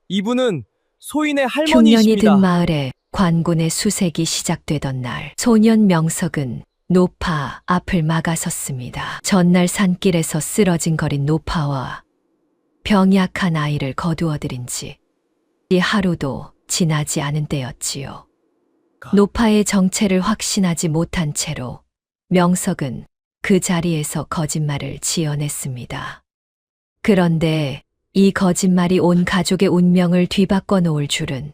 이분은 소인의 흉년이 든 할머니이십니다. 마을에 관군의 수색이 시작되던 날, 소년 명석은 노파 앞을 막아섰습니다. 전날 산길에서 쓰러진 노파와 병약한 아이를 거두어들인 지 하루도 지나지 않은 때였지요. 노파의 정체를 확신하지 못한 채로 명석은 그 자리에서 거짓말을 지어냈습니다. 그런데 이 거짓말이 온 가족의 운명을 뒤바꿔 놓을 줄은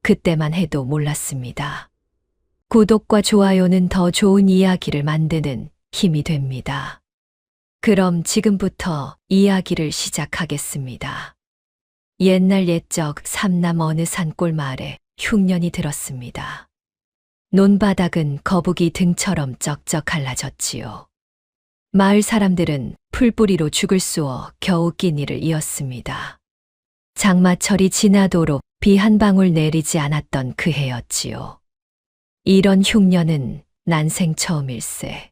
그때만 해도 몰랐습니다. 구독과 좋아요는 더 좋은 이야기를 만드는 힘이 됩니다. 그럼 지금부터 이야기를 시작하겠습니다. 옛날 옛적 삼남 어느 산골 마을에 흉년이 들었습니다. 논바닥은 거북이 등처럼 쩍쩍 갈라졌지요. 마을 사람들은 풀뿌리로 죽을 쑤어 겨우 끼니를 이었습니다. 장마철이 지나도록 비 한 방울 내리지 않았던 그 해였지요. 이런 흉년은 난생 처음일세.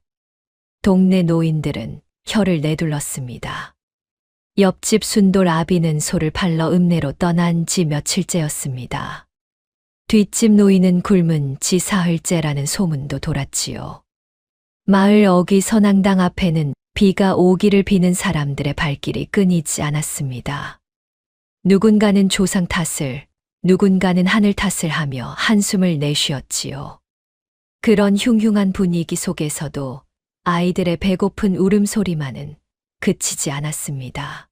동네 노인들은 혀를 내둘렀습니다. 옆집 순돌 아비는 소를 팔러 읍내로 떠난 지 며칠째였습니다. 뒷집 노인은 굶은 지 사흘째라는 소문도 돌았지요. 마을 어귀 선앙당 앞에는 비가 오기를 비는 사람들의 발길이 끊이지 않았습니다. 누군가는 조상 탓을, 누군가는 하늘 탓을 하며 한숨을 내쉬었지요. 그런 흉흉한 분위기 속에서도 아이들의 배고픈 울음소리만은 그치지 않았습니다.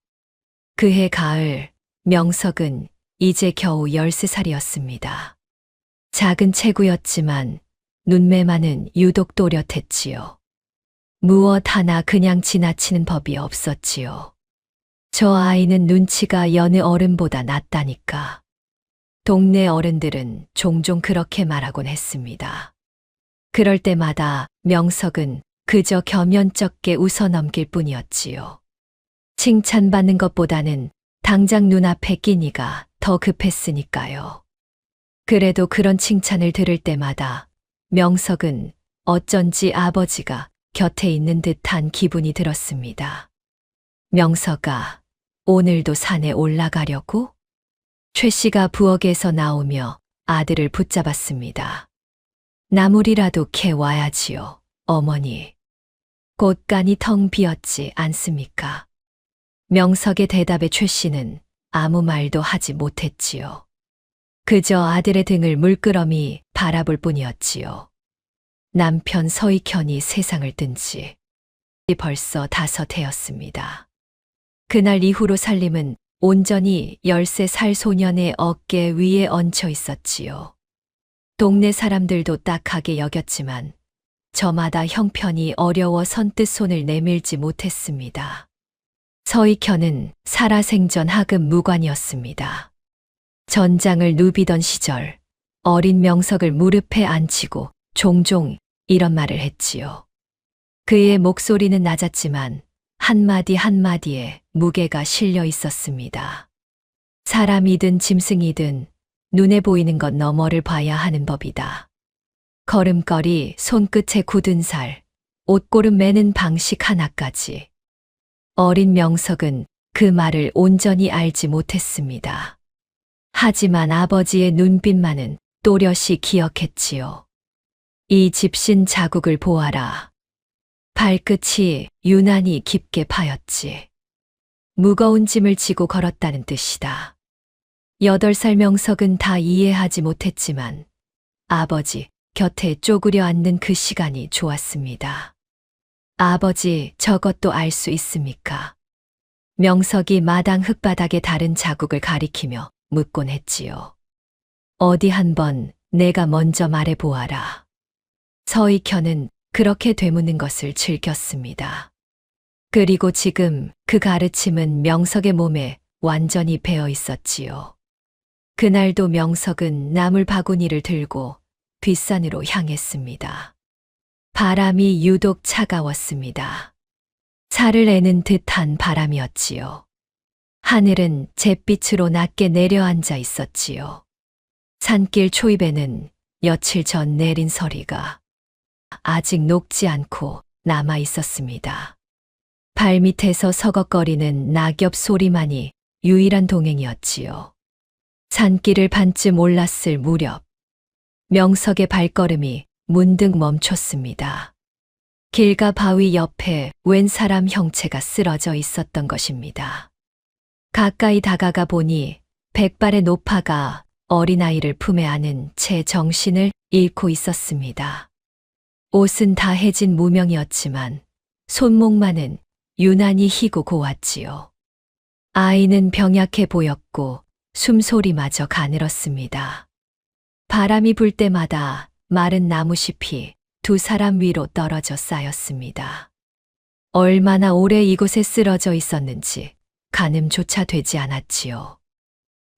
그해 가을, 명석은 이제 겨우 13살이었습니다. 작은 체구였지만 눈매만은 유독 또렷했지요. 무엇 하나 그냥 지나치는 법이 없었지요. 저 아이는 눈치가 여느 어른보다 낫다니까. 동네 어른들은 종종 그렇게 말하곤 했습니다. 그럴 때마다 명석은 그저 겸연쩍게 웃어넘길 뿐이었지요. 칭찬받는 것보다는 당장 눈앞에 끼니가 더 급했으니까요. 그래도 그런 칭찬을 들을 때마다 명석은 어쩐지 아버지가 곁에 있는 듯한 기분이 들었습니다. 명석아, 오늘도 산에 올라가려고? 최 씨가 부엌에서 나오며 아들을 붙잡았습니다. 나물이라도 캐 와야지요, 어머니. 곳간이 텅 비었지 않습니까? 명석의 대답에 최 씨는 아무 말도 하지 못했지요. 그저 아들의 등을 물끄러미 바라볼 뿐이었지요. 남편 서익현이 세상을 뜬 지 벌써 5해였습니다. 그날 이후로 살림은 온전히 13살 소년의 어깨 위에 얹혀 있었지요. 동네 사람들도 딱하게 여겼지만 저마다 형편이 어려워 선뜻 손을 내밀지 못했습니다. 서익현은 살아생전 하급 무관이었습니다. 전장을 누비던 시절 어린 명석을 무릎에 앉히고 종종 이런 말을 했지요. 그의 목소리는 낮았지만 한마디 한마디에 무게가 실려 있었습니다. 사람이든 짐승이든 눈에 보이는 것 너머를 봐야 하는 법이다. 걸음걸이, 손끝에 굳은 살, 옷고름 매는 방식 하나까지. 어린 명석은 그 말을 온전히 알지 못했습니다. 하지만 아버지의 눈빛만은 또렷이 기억했지요. 이 집신 자국을 보아라. 발끝이 유난히 깊게 파였지. 무거운 짐을 지고 걸었다는 뜻이다. 8살 명석은 다 이해하지 못했지만 아버지 곁에 쪼그려 앉는 그 시간이 좋았습니다. 아버지, 저것도 알 수 있습니까? 명석이 마당 흙바닥에 다른 자국을 가리키며 묻곤 했지요. 어디 한번 내가 먼저 말해 보아라. 서익현은 그렇게 되묻는 것을 즐겼습니다. 그리고 지금 그 가르침은 명석의 몸에 완전히 배어 있었지요. 그날도 명석은 나물 바구니를 들고 뒷산으로 향했습니다. 바람이 유독 차가웠습니다. 살을 애는 듯한 바람이었지요. 하늘은 잿빛으로 낮게 내려앉아 있었지요. 산길 초입에는 며칠 전 내린 서리가 아직 녹지 않고 남아 있었습니다. 발밑에서 서걱거리는 낙엽 소리만이 유일한 동행이었지요. 산길을 반쯤 올랐을 무렵 명석의 발걸음이 문득 멈췄습니다. 길가 바위 옆에 웬 사람 형체가 쓰러져 있었던 것입니다. 가까이 다가가 보니 백발의 노파가 어린아이를 품에 안은 채 정신을 잃고 있었습니다. 옷은 다 해진 무명이었지만 손목만은 유난히 희고 고왔지요. 아이는 병약해 보였고 숨소리마저 가늘었습니다. 바람이 불 때마다 마른 나무잎이 두 사람 위로 떨어져 쌓였습니다. 얼마나 오래 이곳에 쓰러져 있었는지 가늠조차 되지 않았지요.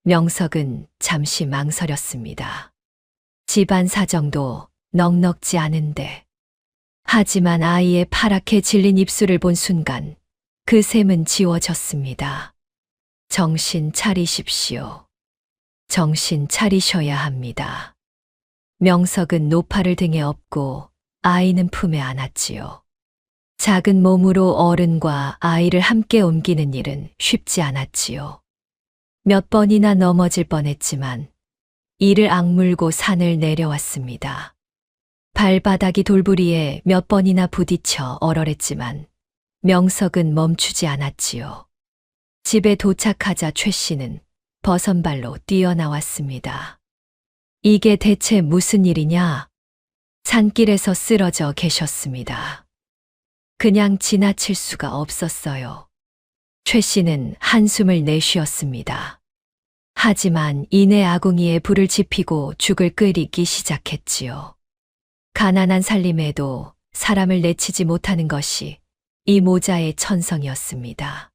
명석은 잠시 망설였습니다. 집안 사정도 넉넉지 않은데. 하지만 아이의 파랗게 질린 입술을 본 순간 그 셈은 지워졌습니다. 정신 차리십시오. 정신 차리셔야 합니다. 명석은 노파를 등에 업고 아이는 품에 안았지요. 작은 몸으로 어른과 아이를 함께 옮기는 일은 쉽지 않았지요. 몇 번이나 넘어질 뻔했지만 이를 악물고 산을 내려왔습니다. 발바닥이 돌부리에 몇 번이나 부딪혀 얼얼했지만 명석은 멈추지 않았지요. 집에 도착하자 최 씨는 버선발로 뛰어나왔습니다. 이게 대체 무슨 일이냐? 산길에서 쓰러져 계셨습니다. 그냥 지나칠 수가 없었어요. 최 씨는 한숨을 내쉬었습니다. 하지만 이내 아궁이에 불을 지피고 죽을 끓이기 시작했지요. 가난한 살림에도 사람을 내치지 못하는 것이 이 모자의 천성이었습니다.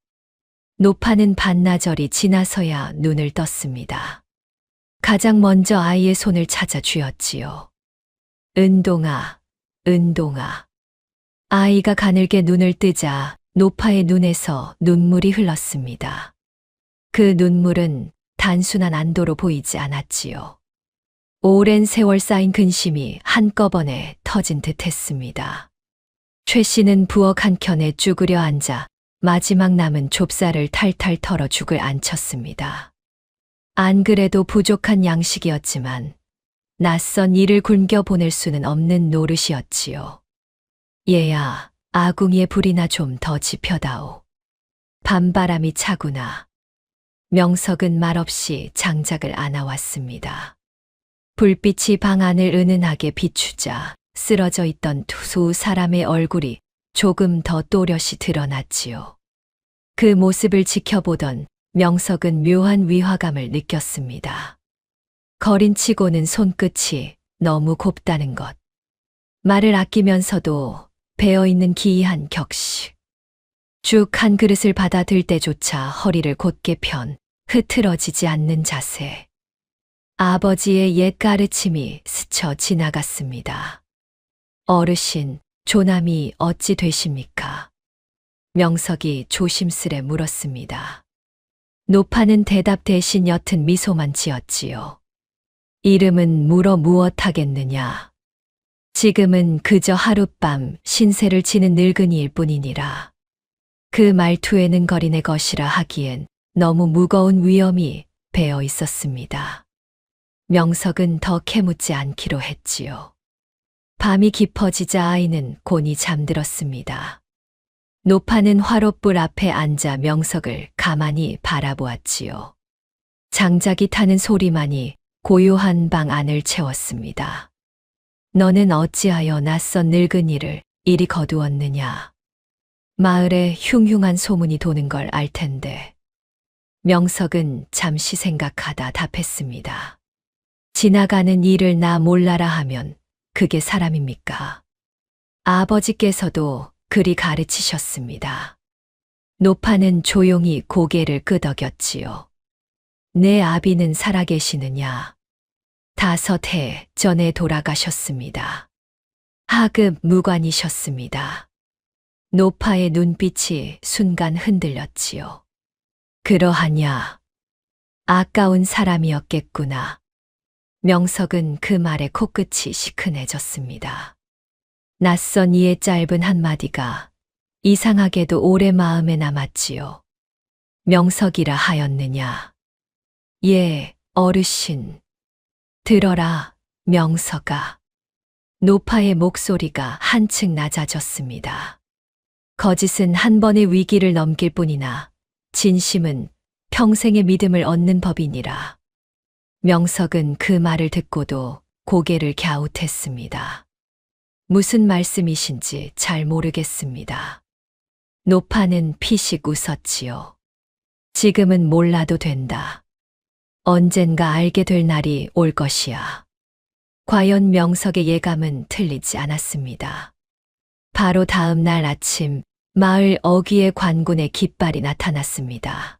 노파는 반나절이 지나서야 눈을 떴습니다. 가장 먼저 아이의 손을 찾아 쥐었지요. 은동아, 은동아. 아이가 가늘게 눈을 뜨자 노파의 눈에서 눈물이 흘렀습니다. 그 눈물은 단순한 안도로 보이지 않았지요. 오랜 세월 쌓인 근심이 한꺼번에 터진 듯 했습니다. 최 씨는 부엌 한켠에 쭈그려 앉아 마지막 남은 좁쌀을 탈탈 털어 죽을 안쳤습니다. 안 그래도 부족한 양식이었지만 낯선 이를 굶겨 보낼 수는 없는 노릇이었지요. 얘야, 아궁이에 불이나 좀 더 지펴다오. 밤바람이 차구나. 명석은 말없이 장작을 안아왔습니다. 불빛이 방 안을 은은하게 비추자 쓰러져 있던 두 사람의 얼굴이 조금 더 또렷이 드러났지요. 그 모습을 지켜보던 명석은 묘한 위화감을 느꼈습니다. 거린치고는 손끝이 너무 곱다는 것. 말을 아끼면서도 배어있는 기이한 격식. 죽 한 그릇을 받아 들 때조차 허리를 곧게 편 흐트러지지 않는 자세. 아버지의 옛 가르침이 스쳐 지나갔습니다. 어르신, 조남이 어찌 되십니까? 명석이 조심스레 물었습니다. 노파는 대답 대신 옅은 미소만 지었지요. 이름은 물어 무엇하겠느냐. 지금은 그저 하룻밤 신세를 지는 늙은이일 뿐이니라. 그 말투에는 거린의 것이라 하기엔 너무 무거운 위엄이 배어 있었습니다. 명석은 더 캐묻지 않기로 했지요. 밤이 깊어지자 아이는 곤히 잠들었습니다. 노파는 화롯불 앞에 앉아 명석을 가만히 바라보았지요. 장작이 타는 소리만이 고요한 방 안을 채웠습니다. 너는 어찌하여 낯선 늙은이를 이리 거두었느냐. 마을에 흉흉한 소문이 도는 걸 알 텐데. 명석은 잠시 생각하다 답했습니다. 지나가는 일을 나 몰라라 하면 그게 사람입니까? 아버지께서도 그리 가르치셨습니다. 노파는 조용히 고개를 끄덕였지요. 내 아비는 살아계시느냐? 5해 전에 돌아가셨습니다. 하급 무관이셨습니다. 노파의 눈빛이 순간 흔들렸지요. 그러하냐? 아까운 사람이었겠구나. 명석은 그 말에 코끝이 시큰해졌습니다. 낯선 이의 짧은 한마디가 이상하게도 오래 마음에 남았지요. 명석이라 하였느냐? 예, 어르신, 들어라, 명서가. 노파의 목소리가 한층 낮아졌습니다. 거짓은 한 번의 위기를 넘길 뿐이나 진심은 평생의 믿음을 얻는 법이니라. 명석은 그 말을 듣고도 고개를 갸웃했습니다. 무슨 말씀이신지 잘 모르겠습니다. 노파는 피식 웃었지요. 지금은 몰라도 된다. 언젠가 알게 될 날이 올 것이야. 과연 명석의 예감은 틀리지 않았습니다. 바로 다음 날 아침 마을 어귀의 관군의 깃발이 나타났습니다.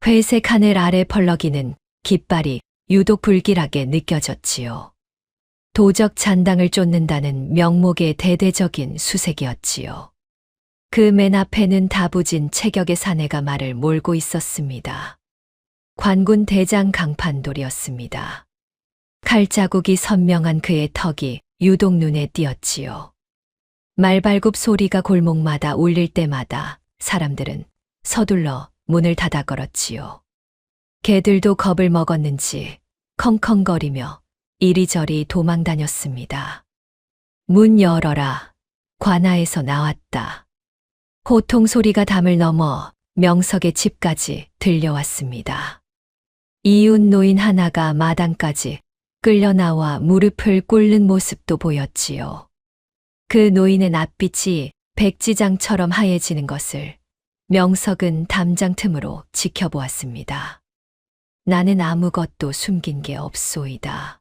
회색 하늘 아래 펄럭이는 깃발이 유독 불길하게 느껴졌지요. 도적 잔당을 쫓는다는 명목의 대대적인 수색이었지요. 그 맨 앞에는 다부진 체격의 사내가 말을 몰고 있었습니다. 관군 대장 강판돌이었습니다. 칼자국이 선명한 그의 턱이 유독 눈에 띄었지요. 말발굽 소리가 골목마다 울릴 때마다 사람들은 서둘러 문을 닫아 걸었지요. 개들도 겁을 먹었는지 컹컹거리며 이리저리 도망 다녔습니다. 문 열어라. 관아에서 나왔다. 호통 소리가 담을 넘어 명석의 집까지 들려왔습니다. 이웃 노인 하나가 마당까지 끌려 나와 무릎을 꿇는 모습도 보였지요. 그 노인의 낯빛이 백지장처럼 하얘지는 것을 명석은 담장 틈으로 지켜보았습니다. 나는 아무것도 숨긴 게 없소이다.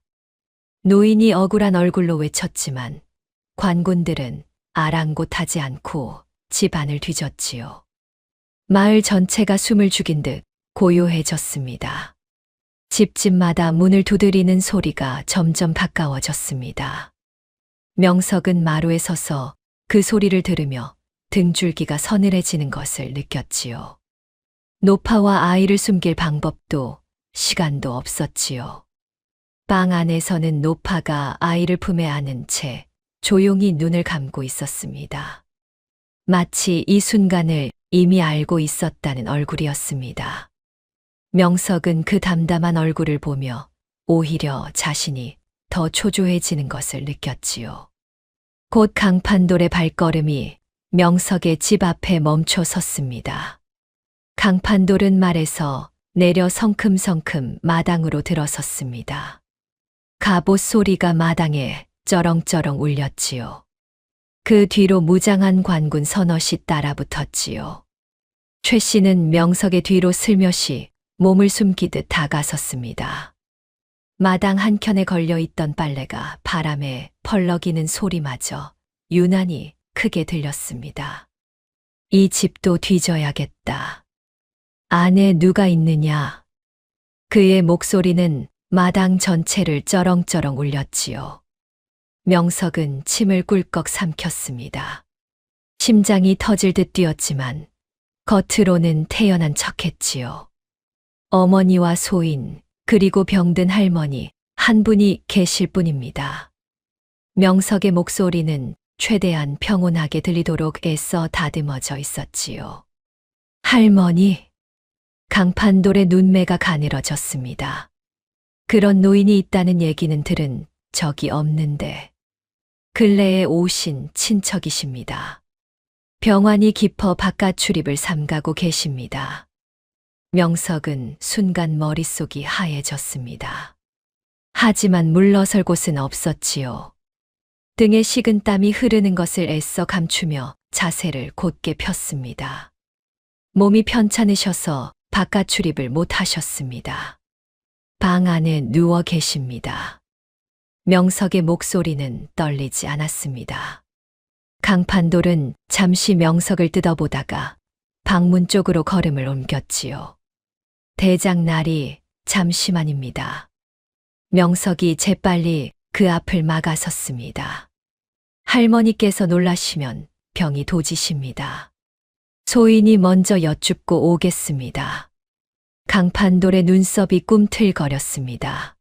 노인이 억울한 얼굴로 외쳤지만 관군들은 아랑곳하지 않고 집안을 뒤졌지요. 마을 전체가 숨을 죽인 듯 고요해졌습니다. 집집마다 문을 두드리는 소리가 점점 가까워졌습니다. 명석은 마루에 서서 그 소리를 들으며 등줄기가 서늘해지는 것을 느꼈지요. 노파와 아이를 숨길 방법도 시간도 없었지요. 방 안에서는 노파가 아이를 품에 안은 채 조용히 눈을 감고 있었습니다. 마치 이 순간을 이미 알고 있었다는 얼굴이었습니다. 명석은 그 담담한 얼굴을 보며 오히려 자신이 더 초조해지는 것을 느꼈지요. 곧 강판돌의 발걸음이 명석의 집 앞에 멈춰 섰습니다. 강판돌은 말에서 내려 성큼성큼 마당으로 들어섰습니다. 갑옷 소리가 마당에 쩌렁쩌렁 울렸지요. 그 뒤로 무장한 관군 서너시 따라붙었지요. 최 씨는 명석의 뒤로 슬며시 몸을 숨기듯 다가섰습니다. 마당 한켠에 걸려있던 빨래가 바람에 펄럭이는 소리마저 유난히 크게 들렸습니다. 이 집도 뒤져야겠다. 안에 누가 있느냐? 그의 목소리는 마당 전체를 쩌렁쩌렁 울렸지요. 명석은 침을 꿀꺽 삼켰습니다. 심장이 터질 듯 뛰었지만 겉으로는 태연한 척했지요. 어머니와 소인 그리고 병든 할머니 한 분이 계실 뿐입니다. 명석의 목소리는 최대한 평온하게 들리도록 애써 다듬어져 있었지요. 할머니, 강판돌의 눈매가 가늘어졌습니다. 그런 노인이 있다는 얘기는 들은 적이 없는데 근래에 오신 친척이십니다. 병환이 깊어 바깥 출입을 삼가고 계십니다. 명석은 순간 머릿속이 하얘졌습니다. 하지만 물러설 곳은 없었지요. 등에 식은 땀이 흐르는 것을 애써 감추며 자세를 곧게 폈습니다. 몸이 편찮으셔서 바깥 출입을 못 하셨습니다. 방 안에 누워 계십니다. 명석의 목소리는 떨리지 않았습니다. 강판돌은 잠시 명석을 뜯어보다가 방문 쪽으로 걸음을 옮겼지요. 대장 날이 잠시만입니다. 명석이 재빨리 그 앞을 막아섰습니다. 할머니께서 놀라시면 병이 도지십니다. 소인이 먼저 여쭙고 오겠습니다. 강판돌의 눈썹이 꿈틀거렸습니다.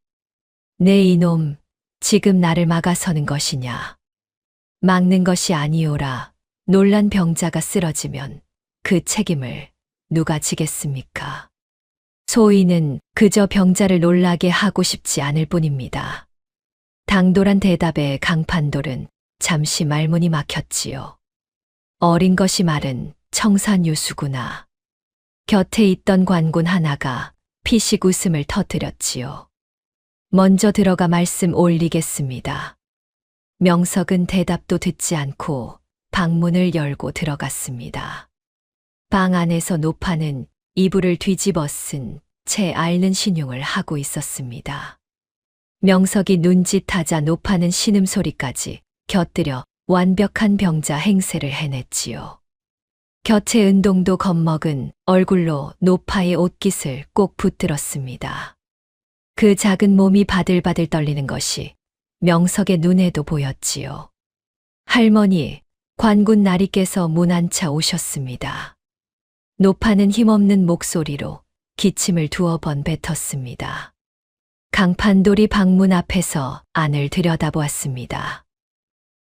네 이놈, 지금 나를 막아서는 것이냐. 막는 것이 아니오라. 놀란 병자가 쓰러지면 그 책임을 누가 지겠습니까? 소희는 그저 병자를 놀라게 하고 싶지 않을 뿐입니다. 당돌한 대답에 강판돌은 잠시 말문이 막혔지요. 어린 것이 말은 청산유수구나. 곁에 있던 관군 하나가 피식 웃음을 터뜨렸지요. 먼저 들어가 말씀 올리겠습니다. 명석은 대답도 듣지 않고 방문을 열고 들어갔습니다. 방 안에서 노파는 이불을 뒤집어 쓴 채 앓는 신용을 하고 있었습니다. 명석이 눈짓하자 노파는 신음소리까지 곁들여 완벽한 병자 행세를 해냈지요. 곁에 은동도 겁먹은 얼굴로 노파의 옷깃을 꼭 붙들었습니다. 그 작은 몸이 바들바들 떨리는 것이 명석의 눈에도 보였지요. 할머니, 관군 나리께서 문 안차 오셨습니다. 노파는 힘없는 목소리로 기침을 두어 번 뱉었습니다. 강판돌이 방문 앞에서 안을 들여다보았습니다.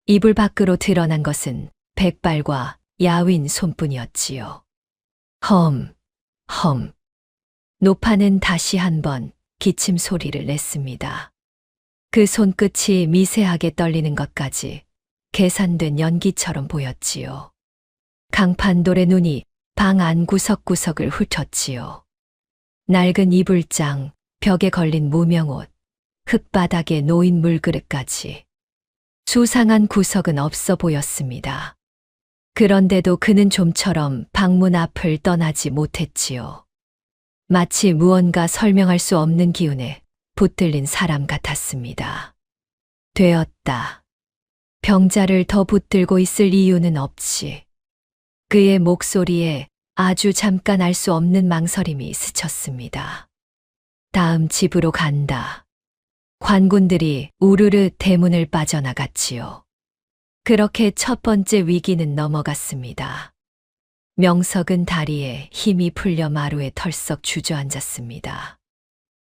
이불 밖으로 드러난 것은 백발과 야윈 손뿐이었지요. 험. 노파는 다시 한번 기침 소리를 냈습니다. 그 손끝이 미세하게 떨리는 것까지 계산된 연기처럼 보였지요. 강판돌의 눈이 방 안 구석구석을 훑었지요. 낡은 이불장, 벽에 걸린 무명옷, 흙바닥에 놓인 물그릇까지. 수상한 구석은 없어 보였습니다. 그런데도 그는 좀처럼 방문 앞을 떠나지 못했지요. 마치 무언가 설명할 수 없는 기운에 붙들린 사람 같았습니다. 되었다. 병자를 더 붙들고 있을 이유는 없이. 그의 목소리에 아주 잠깐 알 수 없는 망설임이 스쳤습니다. 다음 집으로 간다. 관군들이 우르르 대문을 빠져나갔지요. 그렇게 첫 번째 위기는 넘어갔습니다. 명석은 다리에 힘이 풀려 마루에 털썩 주저앉았습니다.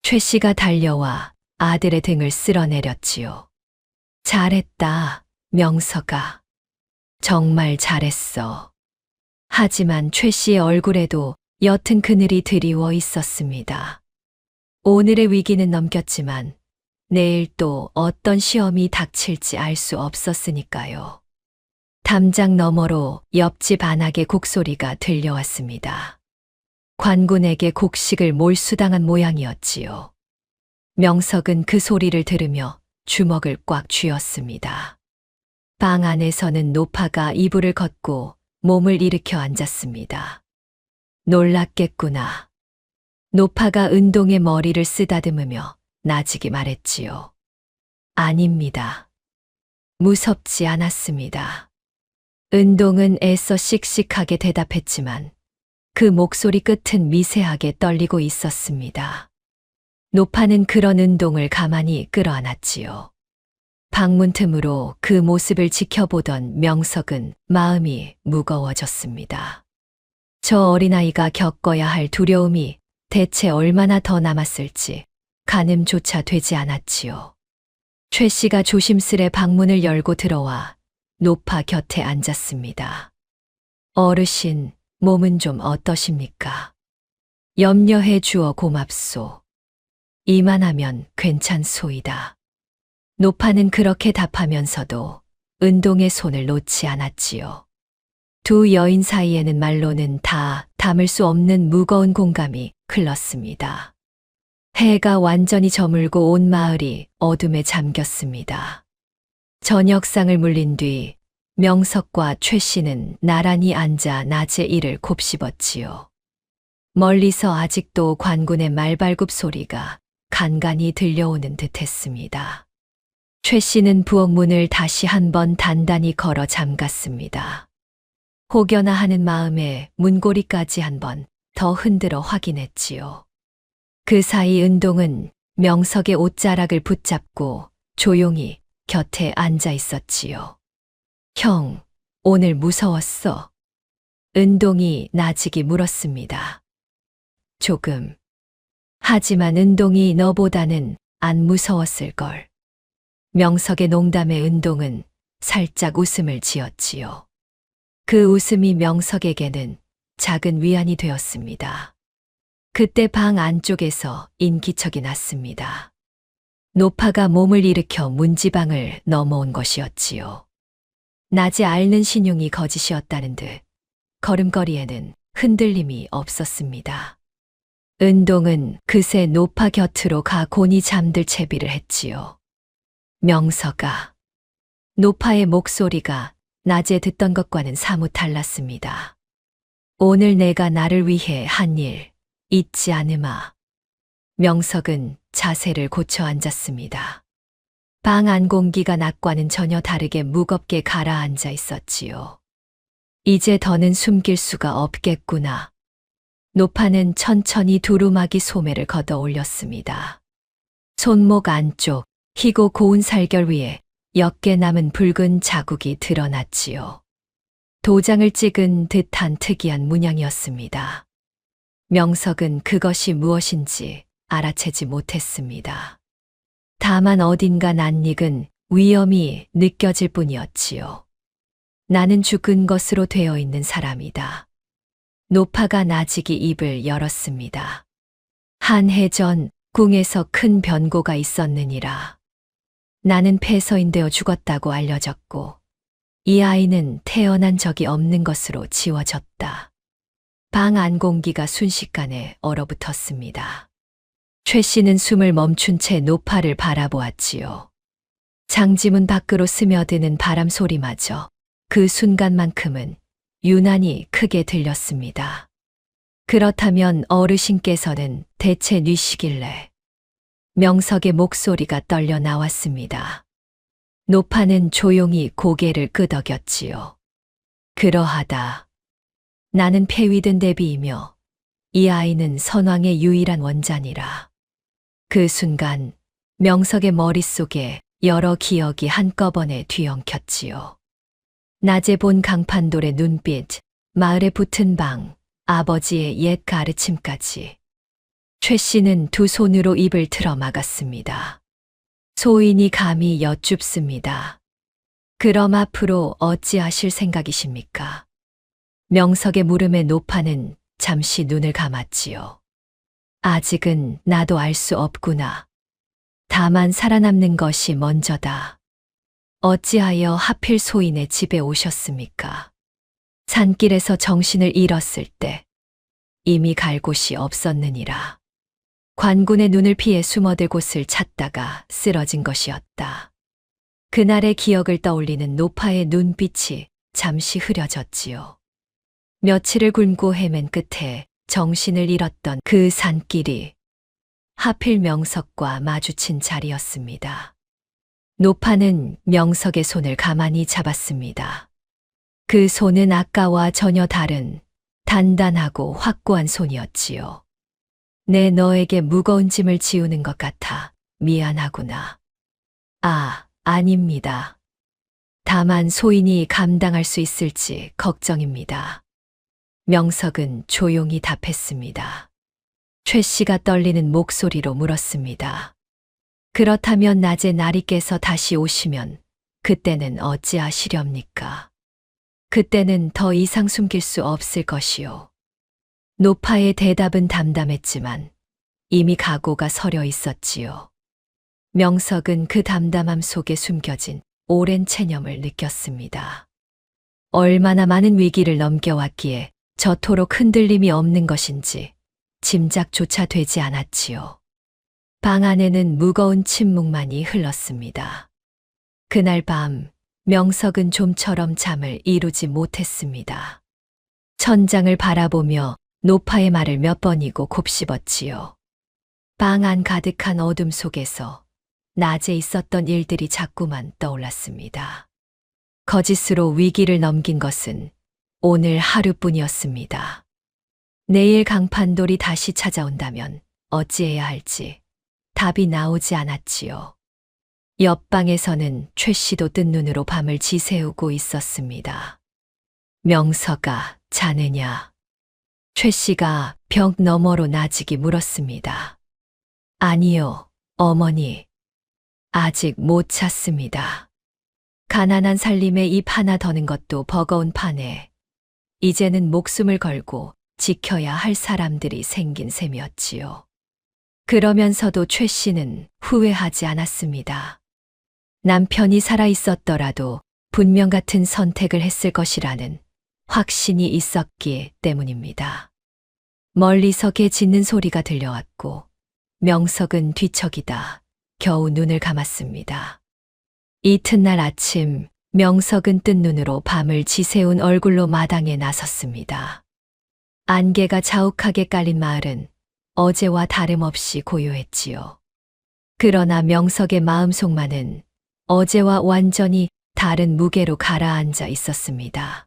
최 씨가 달려와 아들의 등을 쓸어내렸지요. 잘했다, 명석아. 정말 잘했어. 하지만 최 씨의 얼굴에도 옅은 그늘이 드리워 있었습니다. 오늘의 위기는 넘겼지만 내일 또 어떤 시험이 닥칠지 알 수 없었으니까요. 담장 너머로 옆집 안악의 곡소리가 들려왔습니다. 관군에게 곡식을 몰수당한 모양이었지요. 명석은 그 소리를 들으며 주먹을 꽉 쥐었습니다. 방 안에서는 노파가 이불을 걷고 몸을 일으켜 앉았습니다. 놀랐겠구나. 노파가 은동의 머리를 쓰다듬으며 나직이 말했지요. 아닙니다. 무섭지 않았습니다. 은동은 애써 씩씩하게 대답했지만 그 목소리 끝은 미세하게 떨리고 있었습니다. 노파는 그런 은동을 가만히 끌어안았지요. 방문 틈으로 그 모습을 지켜보던 명석은 마음이 무거워졌습니다. 저 어린아이가 겪어야 할 두려움이 대체 얼마나 더 남았을지 가늠조차 되지 않았지요. 최 씨가 조심스레 방문을 열고 들어와 노파 곁에 앉았습니다. 어르신, 몸은 좀 어떠십니까? 염려해 주어 고맙소. 이만하면 괜찮소이다. 노파는 그렇게 답하면서도 은동의 손을 놓지 않았지요. 두 여인 사이에는 말로는 다 담을 수 없는 무거운 공감이 흘렀습니다. 해가 완전히 저물고 온 마을이 어둠에 잠겼습니다. 저녁상을 물린 뒤 명석과 최 씨는 나란히 앉아 낮의 일을 곱씹었지요. 멀리서 아직도 관군의 말발굽 소리가 간간히 들려오는 듯했습니다. 최 씨는 부엌 문을 다시 한번 단단히 걸어 잠갔습니다. 혹여나 하는 마음에 문고리까지 한번 더 흔들어 확인했지요. 그 사이 은동은 명석의 옷자락을 붙잡고 조용히 곁에 앉아 있었지요. 형, 오늘 무서웠어? 은동이 나직이 물었습니다. 조금. 하지만 은동이 너보다는 안 무서웠을걸. 명석의 농담에 은동은 살짝 웃음을 지었지요. 그 웃음이 명석에게는 작은 위안이 되었습니다. 그때 방 안쪽에서 인기척이 났습니다. 노파가 몸을 일으켜 문지방을 넘어온 것이었지요. 낮에 앓는 신용이 거짓이었다는 듯 걸음걸이에는 흔들림이 없었습니다. 은동은 그새 노파 곁으로 가 곤히 잠들 채비를 했지요. 명서가. 노파의 목소리가 낮에 듣던 것과는 사뭇 달랐습니다. 오늘 내가 나를 위해 한 일 잊지 않으마. 명석은 자세를 고쳐 앉았습니다. 방 안 공기가 낮과는 전혀 다르게 무겁게 가라앉아 있었지요. 이제 더는 숨길 수가 없겠구나. 노파는 천천히 두루마기 소매를 걷어 올렸습니다. 손목 안쪽 희고 고운 살결 위에 옅게 남은 붉은 자국이 드러났지요. 도장을 찍은 듯한 특이한 문양이었습니다. 명석은 그것이 무엇인지 알아채지 못했습니다. 다만 어딘가 낯익은 위험이 느껴질 뿐이었지요. 나는 죽은 것으로 되어 있는 사람이다. 노파가 나직이 입을 열었습니다. 한 해 전 궁에서 큰 변고가 있었느니라. 나는 폐서인되어 죽었다고 알려졌고 이 아이는 태어난 적이 없는 것으로 지워졌다. 방 안 공기가 순식간에 얼어붙었습니다. 최 씨는 숨을 멈춘 채 노파를 바라보았지요. 장지문 밖으로 스며드는 바람 소리마저 그 순간만큼은 유난히 크게 들렸습니다. 그렇다면 어르신께서는 대체 뉘시길래? 명석의 목소리가 떨려 나왔습니다. 노파는 조용히 고개를 끄덕였지요. 그러하다. 나는 폐위된 대비이며 이 아이는 선왕의 유일한 원자니라. 그 순간 명석의 머릿속에 여러 기억이 한꺼번에 뒤엉켰지요. 낮에 본 강판돌의 눈빛, 마을에 붙은 방, 아버지의 옛 가르침까지. 최 씨는 두 손으로 입을 틀어 막았습니다. 소인이 감히 여쭙습니다. 그럼 앞으로 어찌하실 생각이십니까? 명석의 물음에 노파는 잠시 눈을 감았지요. 아직은 나도 알 수 없구나. 다만 살아남는 것이 먼저다. 어찌하여 하필 소인의 집에 오셨습니까? 산길에서 정신을 잃었을 때 이미 갈 곳이 없었느니라. 관군의 눈을 피해 숨어들 곳을 찾다가 쓰러진 것이었다. 그날의 기억을 떠올리는 노파의 눈빛이 잠시 흐려졌지요. 며칠을 굶고 헤맨 끝에 정신을 잃었던 그 산길이 하필 명석과 마주친 자리였습니다. 노파는 명석의 손을 가만히 잡았습니다. 그 손은 아까와 전혀 다른 단단하고 확고한 손이었지요. 내 너에게 무거운 짐을 지우는 것 같아 미안하구나. 아, 아닙니다. 다만 소인이 감당할 수 있을지 걱정입니다. 명석은 조용히 답했습니다. 최 씨가 떨리는 목소리로 물었습니다. 그렇다면 낮에 나리께서 다시 오시면 그때는 어찌하시렵니까? 그때는 더 이상 숨길 수 없을 것이요. 노파의 대답은 담담했지만 이미 각오가 서려 있었지요. 명석은 그 담담함 속에 숨겨진 오랜 체념을 느꼈습니다. 얼마나 많은 위기를 넘겨왔기에 저토록 흔들림이 없는 것인지 짐작조차 되지 않았지요. 방 안에는 무거운 침묵만이 흘렀습니다. 그날 밤 명석은 좀처럼 잠을 이루지 못했습니다. 천장을 바라보며 노파의 말을 몇 번이고 곱씹었지요. 방 안 가득한 어둠 속에서 낮에 있었던 일들이 자꾸만 떠올랐습니다. 거짓으로 위기를 넘긴 것은 오늘 하루뿐이었습니다. 내일 강판돌이 다시 찾아온다면 어찌해야 할지 답이 나오지 않았지요. 옆방에서는 최 씨도 뜬 눈으로 밤을 지새우고 있었습니다. 명서가 자느냐? 최 씨가 벽 너머로 나직이 물었습니다. 아니요, 어머니. 아직 못 잤습니다. 가난한 살림에 입 하나 더는 것도 버거운 판에 이제는 목숨을 걸고 지켜야 할 사람들이 생긴 셈이었지요. 그러면서도 최 씨는 후회하지 않았습니다. 남편이 살아 있었더라도 분명 같은 선택을 했을 것이라는 확신이 있었기 때문입니다. 멀리서 개 짖는 소리가 들려왔고 명석은 뒤척이다 겨우 눈을 감았습니다. 이튿날 아침 명석은 뜬 눈으로 밤을 지새운 얼굴로 마당에 나섰습니다. 안개가 자욱하게 깔린 마을은 어제와 다름없이 고요했지요. 그러나 명석의 마음속만은 어제와 완전히 다른 무게로 가라앉아 있었습니다.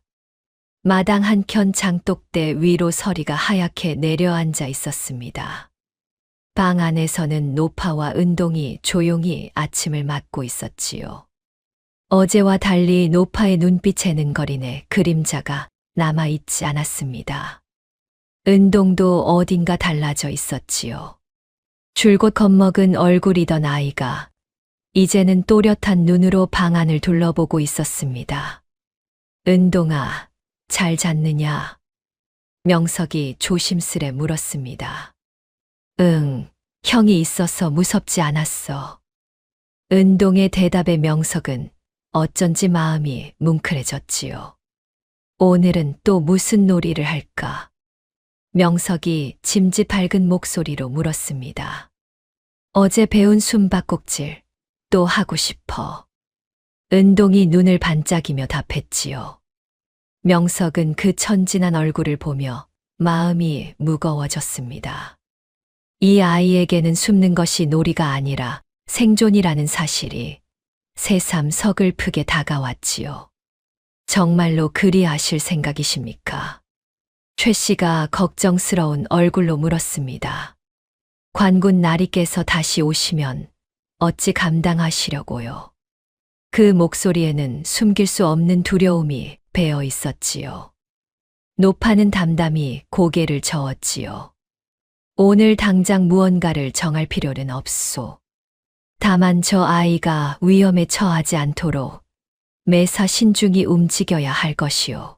마당 한켠 장독대 위로 서리가 하얗게 내려앉아 있었습니다. 방 안에서는 노파와 은동이 조용히 아침을 맞고 있었지요. 어제와 달리 노파의 눈빛에는 거린의 그림자가 남아있지 않았습니다. 은동도 어딘가 달라져 있었지요. 줄곧 겁먹은 얼굴이던 아이가 이제는 또렷한 눈으로 방 안을 둘러보고 있었습니다. 은동아, 잘 잤느냐? 명석이 조심스레 물었습니다. 응, 형이 있어서 무섭지 않았어. 은동의 대답에 명석은 어쩐지 마음이 뭉클해졌지요. 오늘은 또 무슨 놀이를 할까? 명석이 짐짓 밝은 목소리로 물었습니다. 어제 배운 숨바꼭질 또 하고 싶어. 은동이 눈을 반짝이며 답했지요. 명석은 그 천진한 얼굴을 보며 마음이 무거워졌습니다. 이 아이에게는 숨는 것이 놀이가 아니라 생존이라는 사실이 새삼 서글프게 다가왔지요. 정말로 그리하실 생각이십니까? 최 씨가 걱정스러운 얼굴로 물었습니다. 관군 나리께서 다시 오시면 어찌 감당하시려고요? 그 목소리에는 숨길 수 없는 두려움이 배어 있었지요. 노파는 담담히 고개를 저었지요. 오늘 당장 무언가를 정할 필요는 없소. 다만 저 아이가 위험에 처하지 않도록 매사 신중히 움직여야 할 것이오.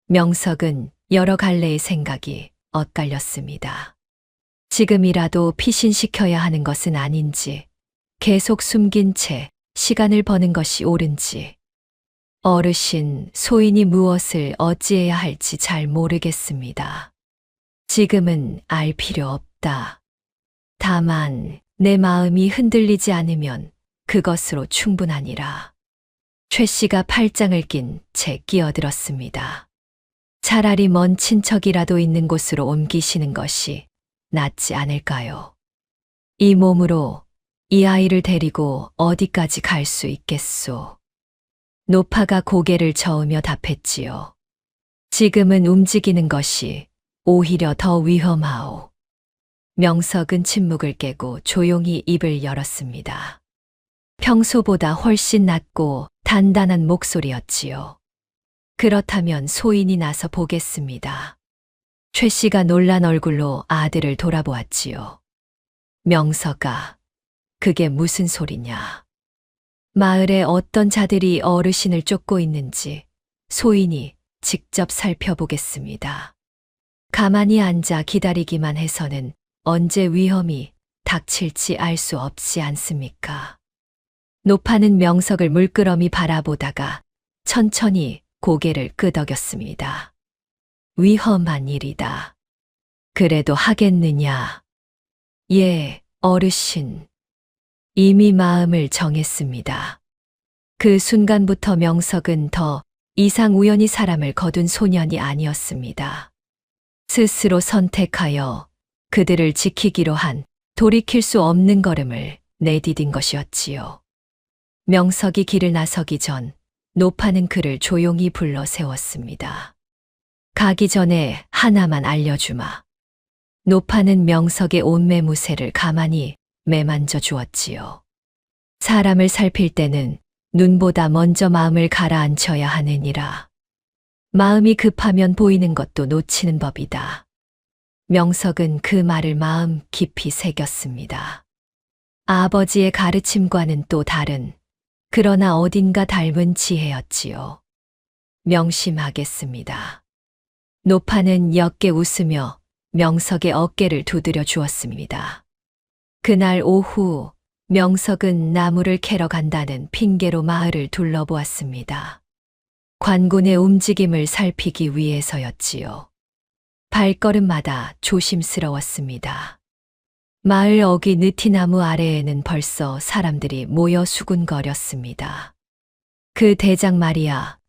명석은 여러 갈래의 생각이 엇갈렸습니다. 지금이라도 피신시켜야 하는 것은 아닌지, 계속 숨긴 채 시간을 버는 것이 옳은지, 어르신, 소인이 무엇을 어찌해야 할지 잘 모르겠습니다. 지금은 알 필요 없다. 다만 내 마음이 흔들리지 않으면 그것으로 충분하니라. 최 씨가 팔짱을 낀 채 끼어들었습니다. 차라리 먼 친척이라도 있는 곳으로 옮기시는 것이 낫지 않을까요? 이 몸으로 이 아이를 데리고 어디까지 갈 수 있겠소? 노파가 고개를 저으며 답했지요. 지금은 움직이는 것이 오히려 더 위험하오. 명석은 침묵을 깨고 조용히 입을 열었습니다. 평소보다 훨씬 낮고 단단한 목소리였지요. 그렇다면 소인이 나서 보겠습니다. 최 씨가 놀란 얼굴로 아들을 돌아보았지요. 명석아, 그게 무슨 소리냐? 마을에 어떤 자들이 어르신을 쫓고 있는지 소인이 직접 살펴보겠습니다. 가만히 앉아 기다리기만 해서는 언제 위험이 닥칠지 알 수 없지 않습니까? 노파는 명석을 물끄러미 바라보다가 천천히 고개를 끄덕였습니다. 위험한 일이다. 그래도 하겠느냐? 예, 어르신. 이미 마음을 정했습니다. 그 순간부터 명석은 더 이상 우연히 사람을 거둔 소년이 아니었습니다. 스스로 선택하여 그들을 지키기로 한 돌이킬 수 없는 걸음을 내디딘 것이었지요. 명석이 길을 나서기 전 노파는 그를 조용히 불러 세웠습니다. 가기 전에 하나만 알려주마. 노파는 명석의 옷매무새를 가만히 매만져 주었지요. 사람을 살필 때는 눈보다 먼저 마음을 가라앉혀야 하느니라. 마음이 급하면 보이는 것도 놓치는 법이다. 명석은 그 말을 마음 깊이 새겼습니다. 아버지의 가르침과는 또 다른, 그러나 어딘가 닮은 지혜였지요. 명심하겠습니다. 노파는 옅게 웃으며 명석의 어깨를 두드려 주었습니다. 그날 오후 명석은 나무를 캐러 간다는 핑계로 마을을 둘러보았습니다. 관군의 움직임을 살피기 위해서였지요. 발걸음마다 조심스러웠습니다. 마을 어귀 느티나무 아래에는 벌써 사람들이 모여 수군거렸습니다. 그 대장 말이야,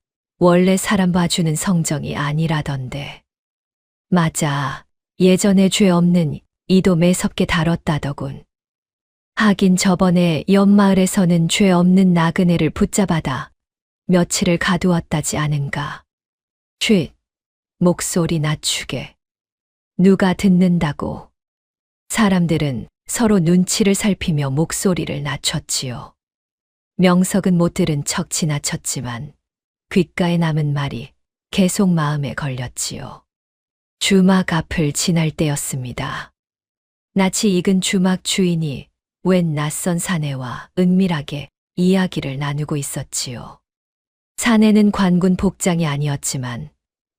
원래 사람 봐주는 성정이 아니라던데. 맞아, 예전에 죄 없는 이도 매섭게 다뤘다더군. 하긴 저번에 옆마을에서는 죄 없는 나그네를 붙잡아다 며칠을 가두었다지 않은가. 쉿, 목소리 낮추게. 누가 듣는다고. 사람들은 서로 눈치를 살피며 목소리를 낮췄지요. 명석은 못 들은 척 지나쳤지만 귓가에 남은 말이 계속 마음에 걸렸지요. 주막 앞을 지날 때였습니다. 낯이 익은 주막 주인이 웬 낯선 사내와 은밀하게 이야기를 나누고 있었지요. 사내는 관군 복장이 아니었지만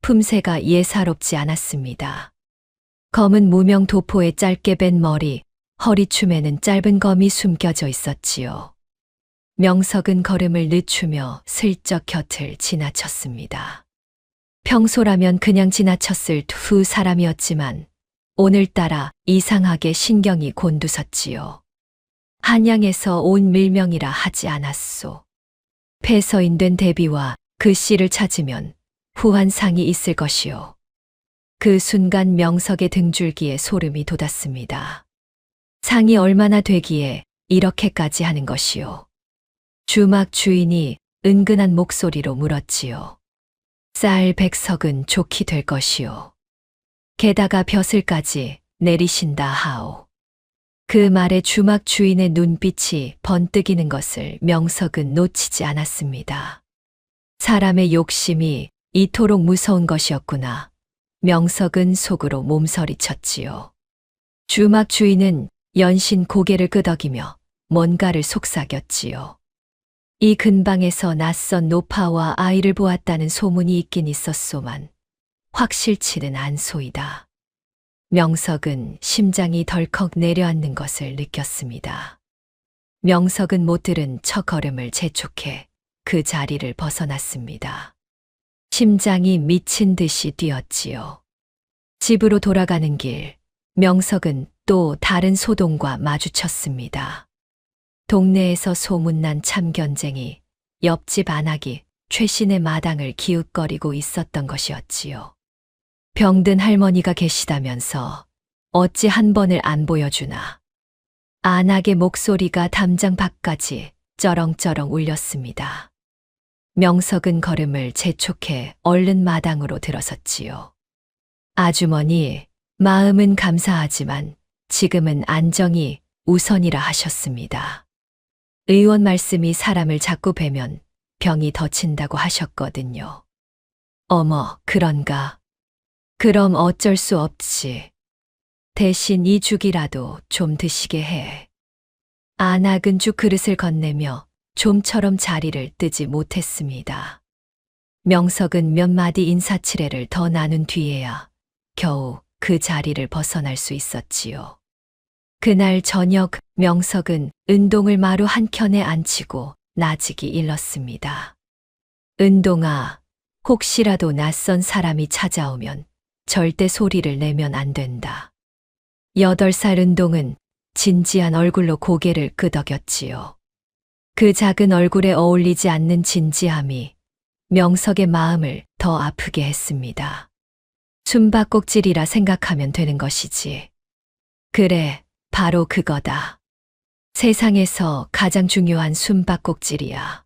품새가 예사롭지 않았습니다. 검은 무명 도포에 짧게 벤 머리, 허리춤에는 짧은 검이 숨겨져 있었지요. 명석은 걸음을 늦추며 슬쩍 곁을 지나쳤습니다. 평소라면 그냥 지나쳤을 두 사람이었지만 오늘따라 이상하게 신경이 곤두섰지요. 한양에서 온 밀명이라 하지 않았소. 폐서인된 대비와 그 씨를 찾으면 후한상이 있을 것이요. 그 순간 명석의 등줄기에 소름이 돋았습니다. 상이 얼마나 되기에 이렇게까지 하는 것이요. 주막 주인이 은근한 목소리로 물었지요. 쌀 100석은 좋게 될 것이요. 게다가 벼슬까지 내리신다 하오. 그 말에 주막 주인의 눈빛이 번뜩이는 것을 명석은 놓치지 않았습니다. 사람의 욕심이 이토록 무서운 것이었구나. 명석은 속으로 몸서리쳤지요. 주막 주인은 연신 고개를 끄덕이며 뭔가를 속삭였지요. 이 근방에서 낯선 노파와 아이를 보았다는 소문이 있긴 있었소만 확실치는 않소이다. 명석은 심장이 덜컥 내려앉는 것을 느꼈습니다. 명석은 못 들은 첫 걸음을 재촉해 그 자리를 벗어났습니다. 심장이 미친 듯이 뛰었지요. 집으로 돌아가는 길, 명석은 또 다른 소동과 마주쳤습니다. 동네에서 소문난 참견쟁이, 옆집 안악이 최신의 마당을 기웃거리고 있었던 것이었지요. 병든 할머니가 계시다면서 어찌 한 번을 안 보여주나. 안악의 목소리가 담장 밖까지 쩌렁쩌렁 울렸습니다. 명석은 걸음을 재촉해 얼른 마당으로 들어섰지요. 아주머니, 마음은 감사하지만 지금은 안정이 우선이라 하셨습니다. 의원 말씀이 사람을 자꾸 뵈면 병이 덧친다고 하셨거든요. 어머, 그런가? 그럼 어쩔 수 없지. 대신 이 죽이라도 좀 드시게 해. 안악은 죽 그릇을 건네며 좀처럼 자리를 뜨지 못했습니다. 명석은 몇 마디 인사치레를 더 나눈 뒤에야 겨우 그 자리를 벗어날 수 있었지요. 그날 저녁 명석은 은동을 마루 한켠에 앉히고 나직이 일렀습니다. 은동아, 혹시라도 낯선 사람이 찾아오면 절대 소리를 내면 안 된다. 8살 은동은 진지한 얼굴로 고개를 끄덕였지요. 그 작은 얼굴에 어울리지 않는 진지함이 명석의 마음을 더 아프게 했습니다. 숨바꼭질이라 생각하면 되는 것이지. 그래, 바로 그거다. 세상에서 가장 중요한 숨바꼭질이야.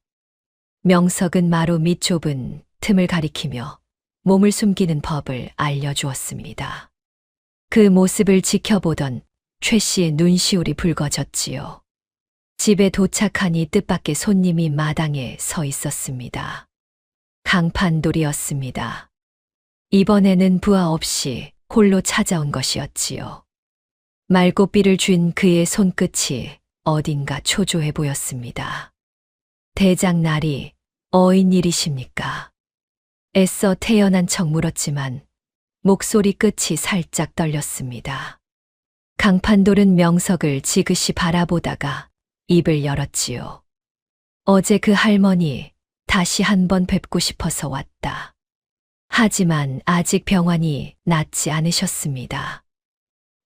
명석은 마루 밑 좁은 틈을 가리키며 몸을 숨기는 법을 알려주었습니다. 그 모습을 지켜보던 최 씨의 눈시울이 붉어졌지요. 집에 도착하니 뜻밖의 손님이 마당에 서 있었습니다. 강판돌이었습니다. 이번에는 부하 없이 홀로 찾아온 것이었지요. 말고삐를 쥔 그의 손끝이 어딘가 초조해 보였습니다. 대장날이 어인 일이십니까? 애써 태연한 척 물었지만 목소리 끝이 살짝 떨렸습니다. 강판돌은 명석을 지그시 바라보다가 입을 열었지요. 어제 그 할머니 다시 한번 뵙고 싶어서 왔다. 하지만 아직 병환이 낫지 않으셨습니다.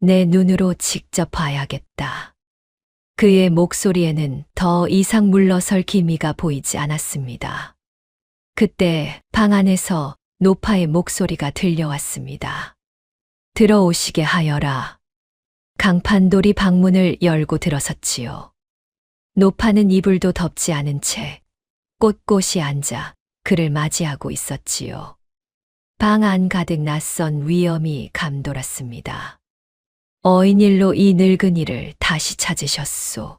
내 눈으로 직접 봐야겠다. 그의 목소리에는 더 이상 물러설 기미가 보이지 않았습니다. 그때 방 안에서 노파의 목소리가 들려왔습니다. 들어오시게 하여라. 강판돌이 방문을 열고 들어섰지요. 노파는 이불도 덮지 않은 채 꼿꼿이 앉아 그를 맞이하고 있었지요. 방 안 가득 낯선 위엄이 감돌았습니다. 어인일로 이 늙은이를 다시 찾으셨소.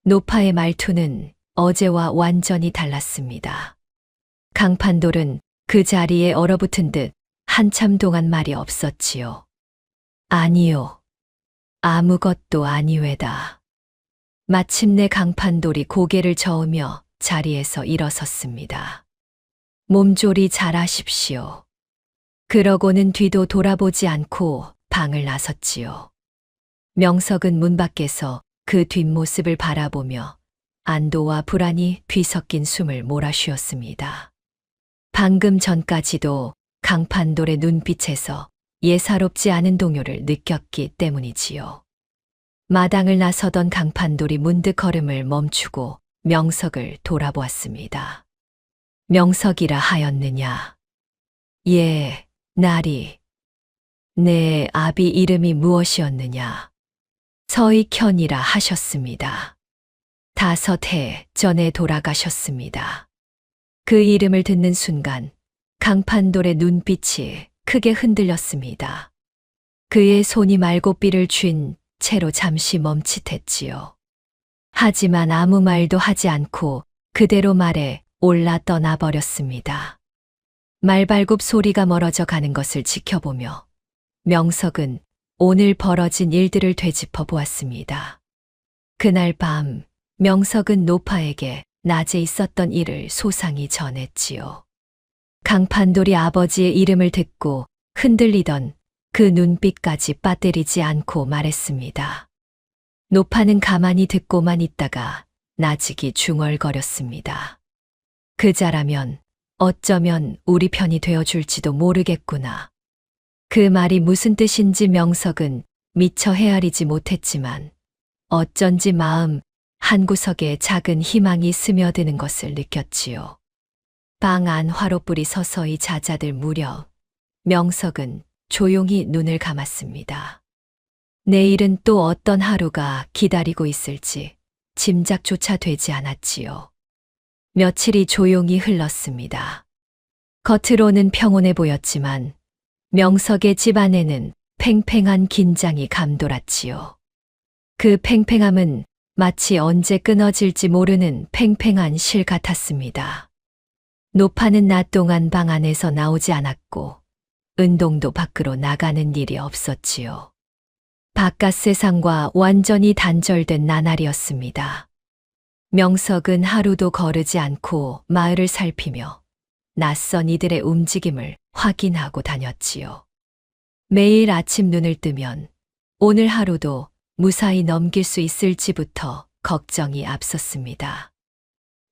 노파의 말투는 어제와 완전히 달랐습니다. 강판돌은 그 자리에 얼어붙은 듯 한참 동안 말이 없었지요. 아니요. 아무것도 아니외다. 마침내 강판돌이 고개를 저으며 자리에서 일어섰습니다. 몸조리 잘하십시오. 그러고는 뒤도 돌아보지 않고 방을 나섰지요. 명석은 문 밖에서 그 뒷모습을 바라보며 안도와 불안이 뒤섞인 숨을 몰아쉬었습니다. 방금 전까지도 강판돌의 눈빛에서 예사롭지 않은 동요를 느꼈기 때문이지요. 마당을 나서던 강판돌이 문득 걸음을 멈추고 명석을 돌아보았습니다. 명석이라 하였느냐? 예, 나리. 내 아비 이름이 무엇이었느냐? 서익현이라 하셨습니다. 5해 전에 돌아가셨습니다. 그 이름을 듣는 순간 강판돌의 눈빛이 크게 흔들렸습니다. 그의 손이 말고삐를 쥔 채로 잠시 멈칫했지요. 하지만 아무 말도 하지 않고 그대로 말에 올라 떠나버렸습니다. 말발굽 소리가 멀어져 가는 것을 지켜보며 명석은 오늘 벌어진 일들을 되짚어 보았습니다. 그날 밤 명석은 노파에게 낮에 있었던 일을 소상히 전했지요. 강판돌이 아버지의 이름을 듣고 흔들리던 그 눈빛까지 빠뜨리지 않고 말했습니다. 노파는 가만히 듣고만 있다가 나직이 중얼거렸습니다. 그자라면 어쩌면 우리 편이 되어줄지도 모르겠구나. 그 말이 무슨 뜻인지 명석은 미처 헤아리지 못했지만 어쩐지 마음 한구석에 작은 희망이 스며드는 것을 느꼈지요. 방 안 화롯불이 서서히 잦아들 무렵 명석은 조용히 눈을 감았습니다. 내일은 또 어떤 하루가 기다리고 있을지 짐작조차 되지 않았지요. 며칠이 조용히 흘렀습니다. 겉으로는 평온해 보였지만 명석의 집 안에는 팽팽한 긴장이 감돌았지요. 그 팽팽함은 마치 언제 끊어질지 모르는 팽팽한 실 같았습니다. 노파는 낮 동안 방 안에서 나오지 않았고 은동도 밖으로 나가는 일이 없었지요. 바깥 세상과 완전히 단절된 나날이었습니다. 명석은 하루도 거르지 않고 마을을 살피며 낯선 이들의 움직임을 확인하고 다녔지요. 매일 아침 눈을 뜨면 오늘 하루도 무사히 넘길 수 있을지부터 걱정이 앞섰습니다.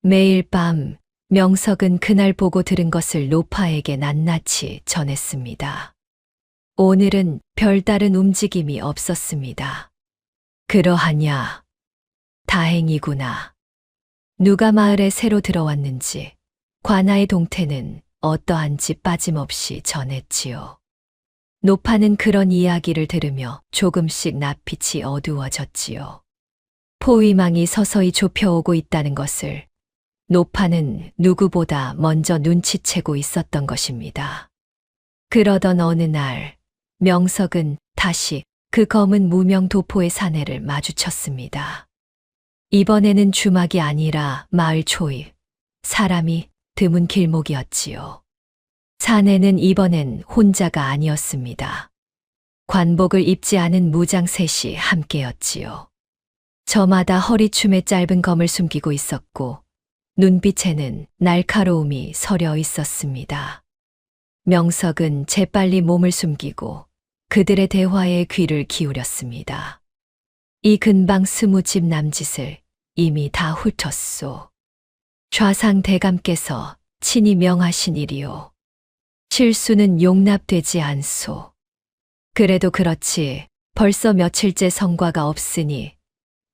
매일 밤 명석은 그날 보고 들은 것을 노파에게 낱낱이 전했습니다. 오늘은 별다른 움직임이 없었습니다. 그러하냐? 다행이구나. 누가 마을에 새로 들어왔는지 관아의 동태는 어떠한지 빠짐없이 전했지요. 노파는 그런 이야기를 들으며 조금씩 낯빛이 어두워졌지요. 포위망이 서서히 좁혀오고 있다는 것을 노파는 누구보다 먼저 눈치채고 있었던 것입니다. 그러던 어느 날 명석은 다시 그 검은 무명 도포의 사내를 마주쳤습니다. 이번에는 주막이 아니라 마을 초입, 사람이 드문 길목이었지요. 사내는 이번엔 혼자가 아니었습니다. 관복을 입지 않은 무장 셋이 함께였지요. 저마다 허리춤에 짧은 검을 숨기고 있었고 눈빛에는 날카로움이 서려 있었습니다. 명석은 재빨리 몸을 숨기고 그들의 대화에 귀를 기울였습니다. 이 근방 20집 남짓을 이미 다 훑었소. 좌상 대감께서 친히 명하신 일이오. 실수는 용납되지 않소. 그래도 그렇지 벌써 며칠째 성과가 없으니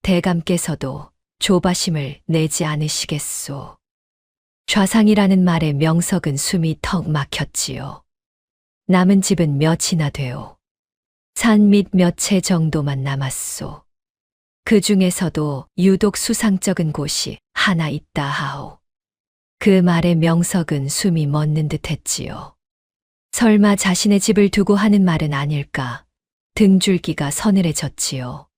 대감께서도 조바심을 내지 않으시겠소. 좌상이라는 말에 명석은 숨이 턱 막혔지요. 남은 집은 몇이나 되오. 산 밑 몇 채 정도만 남았소. 그 중에서도 유독 수상쩍은 곳이 하나 있다 하오. 그 말에 명석은 숨이 멎는 듯 했지요. 설마 자신의 집을 두고 하는 말은 아닐까. 등줄기가 서늘해졌지요.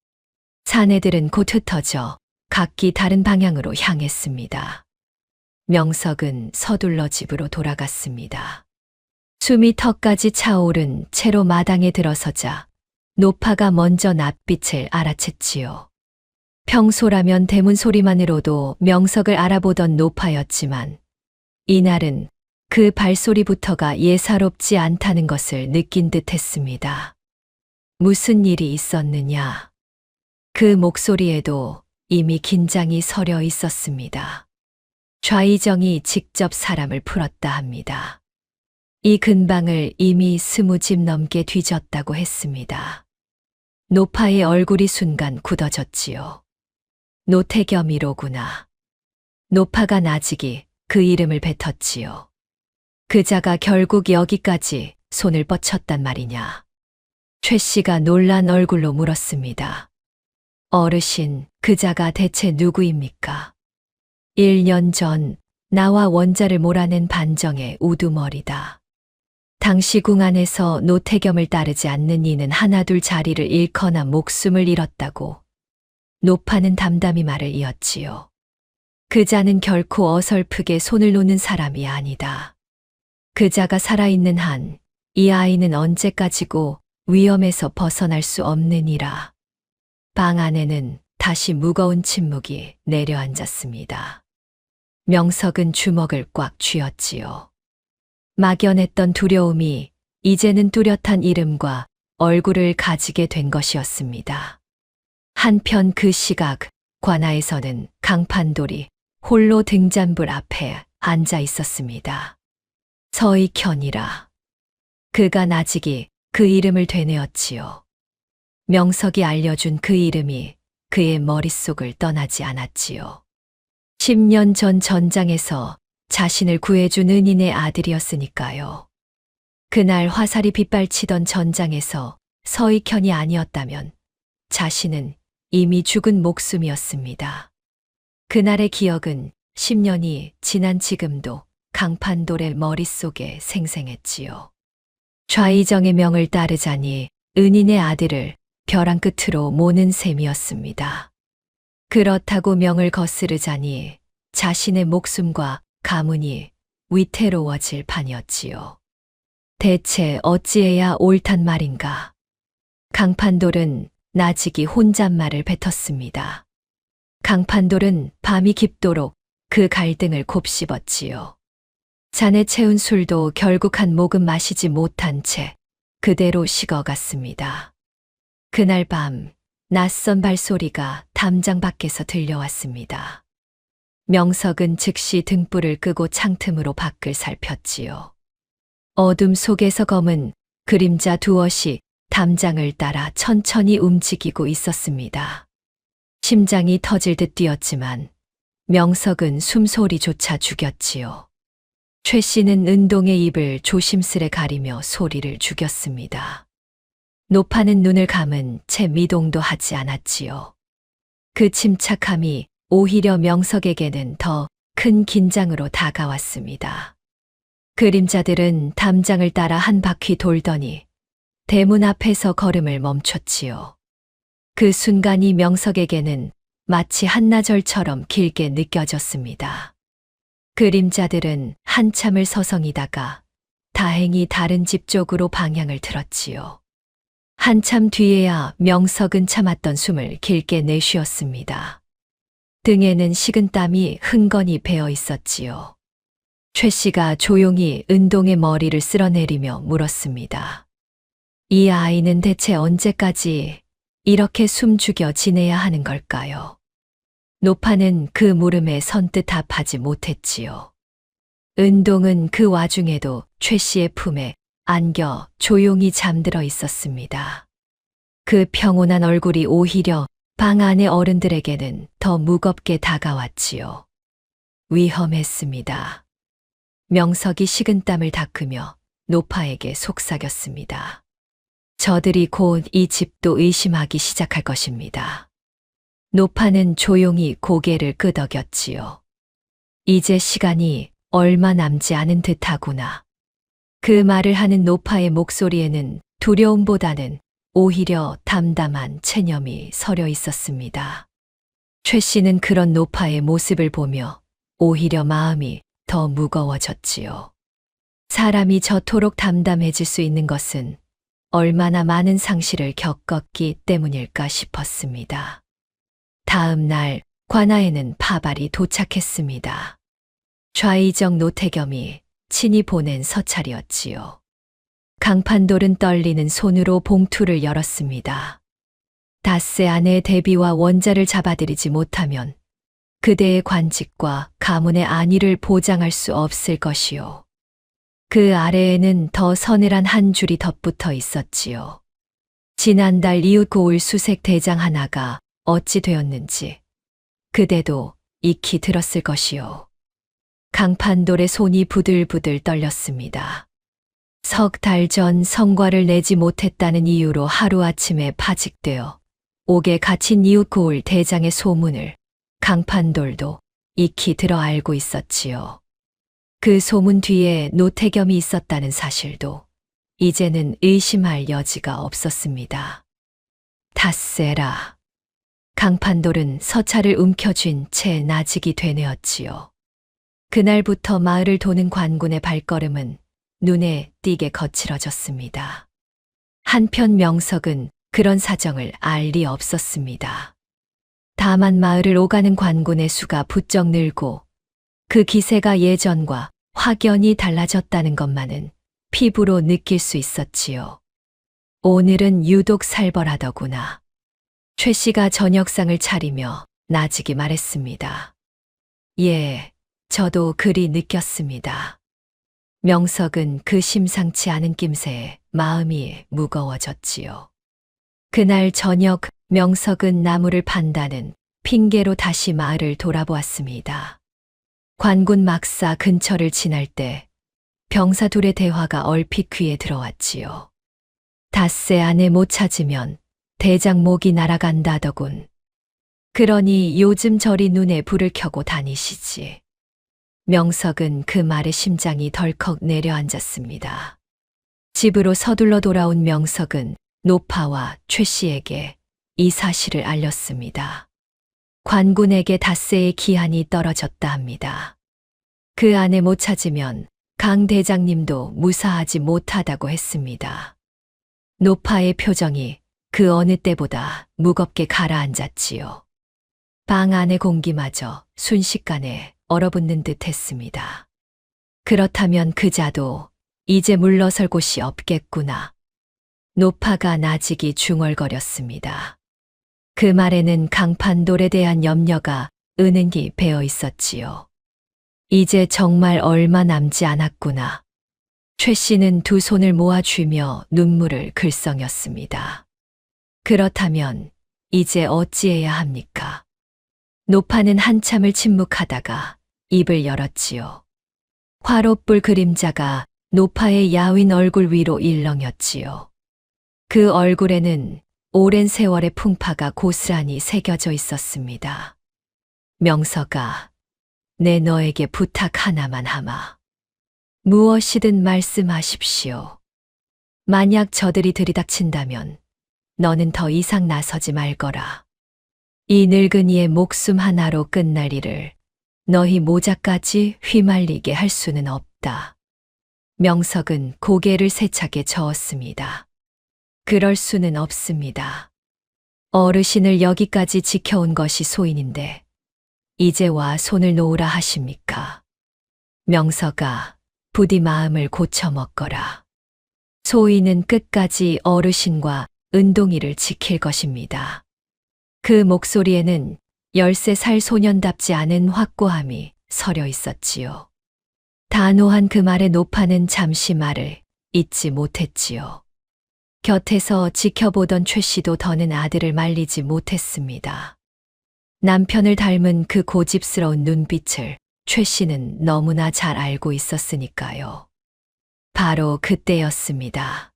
사내들은 곧 흩어져 각기 다른 방향으로 향했습니다. 명석은 서둘러 집으로 돌아갔습니다. 숨이 턱까지 차오른 채로 마당에 들어서자 노파가 먼저 낯빛을 알아챘지요. 평소라면 대문 소리만으로도 명석을 알아보던 노파였지만 이날은 그 발소리부터가 예사롭지 않다는 것을 느낀 듯 했습니다. 무슨 일이 있었느냐? 그 목소리에도 이미 긴장이 서려 있었습니다. 좌이정이 직접 사람을 풀었다 합니다. 이 근방을 이미 20집 넘게 뒤졌다고 했습니다. 노파의 얼굴이 순간 굳어졌지요. 노태겸이로구나. 노파가 나직이 그 이름을 뱉었지요. 그자가 결국 여기까지 손을 뻗쳤단 말이냐. 최 씨가 놀란 얼굴로 물었습니다. 어르신, 그자가 대체 누구입니까? 1년 전 나와 원자를 몰아낸 반정의 우두머리다. 당시 궁 안에서 노태겸을 따르지 않는 이는 하나둘 자리를 잃거나 목숨을 잃었다고. 노파는 담담히 말을 이었지요. 그자는 결코 어설프게 손을 놓는 사람이 아니다. 그자가 살아있는 한 이 아이는 언제까지고 위험에서 벗어날 수 없느니라. 방 안에는 다시 무거운 침묵이 내려앉았습니다. 명석은 주먹을 꽉 쥐었지요. 막연했던 두려움이 이제는 뚜렷한 이름과 얼굴을 가지게 된 것이었습니다. 한편 그 시각 관아에서는 강판돌이 홀로 등잔불 앞에 앉아 있었습니다. 서익현이라. 그가 나직이 그 이름을 되뇌었지요. 명석이 알려준 그 이름이 그의 머릿속을 떠나지 않았지요. 10년 전 전장에서 자신을 구해준 은인의 아들이었으니까요. 그날 화살이 빗발치던 전장에서 서익현이 아니었다면 자신은 이미 죽은 목숨이었습니다. 그날의 기억은 10년이 지난 지금도 강판돌의 머릿속에 생생했지요. 좌이정의 명을 따르자니 은인의 아들을 벼랑 끝으로 모는 셈이었습니다. 그렇다고 명을 거스르자니 자신의 목숨과 가문이 위태로워질 판이었지요. 대체 어찌해야 옳단 말인가? 강판돌은 나직이 혼잣말을 뱉었습니다. 강판돌은 밤이 깊도록 그 갈등을 곱씹었지요. 잔에 채운 술도 결국 한 모금 마시지 못한 채 그대로 식어갔습니다. 그날 밤 낯선 발소리가 담장 밖에서 들려왔습니다. 명석은 즉시 등불을 끄고 창틈으로 밖을 살폈지요. 어둠 속에서 검은 그림자 두엇이 담장을 따라 천천히 움직이고 있었습니다. 심장이 터질 듯 뛰었지만 명석은 숨소리조차 죽였지요. 최 씨는 은동의 입을 조심스레 가리며 소리를 죽였습니다. 노파는 눈을 감은 채 미동도 하지 않았지요. 그 침착함이 오히려 명석에게는 더 큰 긴장으로 다가왔습니다. 그림자들은 담장을 따라 한 바퀴 돌더니 대문 앞에서 걸음을 멈췄지요. 그 순간이 명석에게는 마치 한나절처럼 길게 느껴졌습니다. 그림자들은 한참을 서성이다가 다행히 다른 집 쪽으로 방향을 틀었지요. 한참 뒤에야 명석은 참았던 숨을 길게 내쉬었습니다. 등에는 식은 땀이 흥건히 배어 있었지요. 최 씨가 조용히 은동의 머리를 쓸어내리며 물었습니다. 이 아이는 대체 언제까지 이렇게 숨죽여 지내야 하는 걸까요? 노파는 그 물음에 선뜻 답하지 못했지요. 은동은 그 와중에도 최 씨의 품에 안겨 조용히 잠들어 있었습니다. 그 평온한 얼굴이 오히려 방 안의 어른들에게는 더 무겁게 다가왔지요. 위험했습니다. 명석이 식은땀을 닦으며 노파에게 속삭였습니다. 저들이 곧 이 집도 의심하기 시작할 것입니다. 노파는 조용히 고개를 끄덕였지요. 이제 시간이 얼마 남지 않은 듯하구나. 그 말을 하는 노파의 목소리에는 두려움보다는 오히려 담담한 체념이 서려 있었습니다. 최 씨는 그런 노파의 모습을 보며 오히려 마음이 더 무거워졌지요. 사람이 저토록 담담해질 수 있는 것은 얼마나 많은 상실을 겪었기 때문일까 싶었습니다. 다음 날 관아에는 파발이 도착했습니다. 좌의정 노태겸이 친히 보낸 서찰이었지요. 강판돌은 떨리는 손으로 봉투를 열었습니다. 닷새 안에 대비와 원자를 잡아들이지 못하면 그대의 관직과 가문의 안위를 보장할 수 없을 것이요. 그 아래에는 더 서늘한 한 줄이 덧붙어 있었지요. 지난달 이웃 고을 수색 대장 하나가 어찌 되었는지 그대도 익히 들었을 것이요. 강판돌의 손이 부들부들 떨렸습니다. 석 달 전 성과를 내지 못했다는 이유로 하루아침에 파직되어 옥에 갇힌 이웃 고을 대장의 소문을 강판돌도 익히 들어 알고 있었지요. 그 소문 뒤에 노태겸이 있었다는 사실도 이제는 의심할 여지가 없었습니다. 닷새라. 강판돌은 서찰을 움켜쥔 채 나직이 되뇌었지요. 그날부터 마을을 도는 관군의 발걸음은 눈에 띄게 거칠어졌습니다. 한편 명석은 그런 사정을 알 리 없었습니다. 다만 마을을 오가는 관군의 수가 부쩍 늘고 그 기세가 예전과 확연히 달라졌다는 것만은 피부로 느낄 수 있었지요. 오늘은 유독 살벌하더구나. 최 씨가 저녁상을 차리며 나직이 말했습니다. 예, 저도 그리 느꼈습니다. 명석은 그 심상치 않은 낌새에 마음이 무거워졌지요. 그날 저녁 명석은 나무를 판다는 핑계로 다시 마을을 돌아보았습니다. 관군 막사 근처를 지날 때 병사 둘의 대화가 얼핏 귀에 들어왔지요. 닷새 안에 못 찾으면 대장 목이 날아간다더군. 그러니 요즘 저리 눈에 불을 켜고 다니시지. 명석은 그 말에 심장이 덜컥 내려앉았습니다. 집으로 서둘러 돌아온 명석은 노파와 최 씨에게 이 사실을 알렸습니다. 관군에게 닷새의 기한이 떨어졌다 합니다. 그 안에 못 찾으면 강 대장님도 무사하지 못하다고 했습니다. 노파의 표정이 그 어느 때보다 무겁게 가라앉았지요. 방 안의 공기마저 순식간에 얼어붙는 듯 했습니다. 그렇다면 그자도 이제 물러설 곳이 없겠구나. 노파가 나직이 중얼거렸습니다. 그 말에는 강판돌에 대한 염려가 은은히 배어 있었지요. 이제 정말 얼마 남지 않았구나. 최 씨는 두 손을 모아쥐며 눈물을 글썽였습니다. 그렇다면 이제 어찌해야 합니까? 노파는 한참을 침묵하다가 입을 열었지요. 화롯불 그림자가 노파의 야윈 얼굴 위로 일렁였지요. 그 얼굴에는 오랜 세월의 풍파가 고스란히 새겨져 있었습니다. 명석아, 내 너에게 부탁 하나만 하마. 무엇이든 말씀하십시오. 만약 저들이 들이닥친다면 너는 더 이상 나서지 말거라. 이 늙은이의 목숨 하나로 끝날 일을 너희 모자까지 휘말리게 할 수는 없다. 명석은 고개를 세차게 저었습니다. 그럴 수는 없습니다. 어르신을 여기까지 지켜온 것이 소인인데 이제 와 손을 놓으라 하십니까? 명서가 부디 마음을 고쳐먹거라. 소인은 끝까지 어르신과 은동이를 지킬 것입니다. 그 목소리에는 13살 소년답지 않은 확고함이 서려 있었지요. 단호한 그 말에 노파는 잠시 말을 잇지 못했지요. 곁에서 지켜보던 최 씨도 더는 아들을 말리지 못했습니다. 남편을 닮은 그 고집스러운 눈빛을 최 씨는 너무나 잘 알고 있었으니까요. 바로 그때였습니다.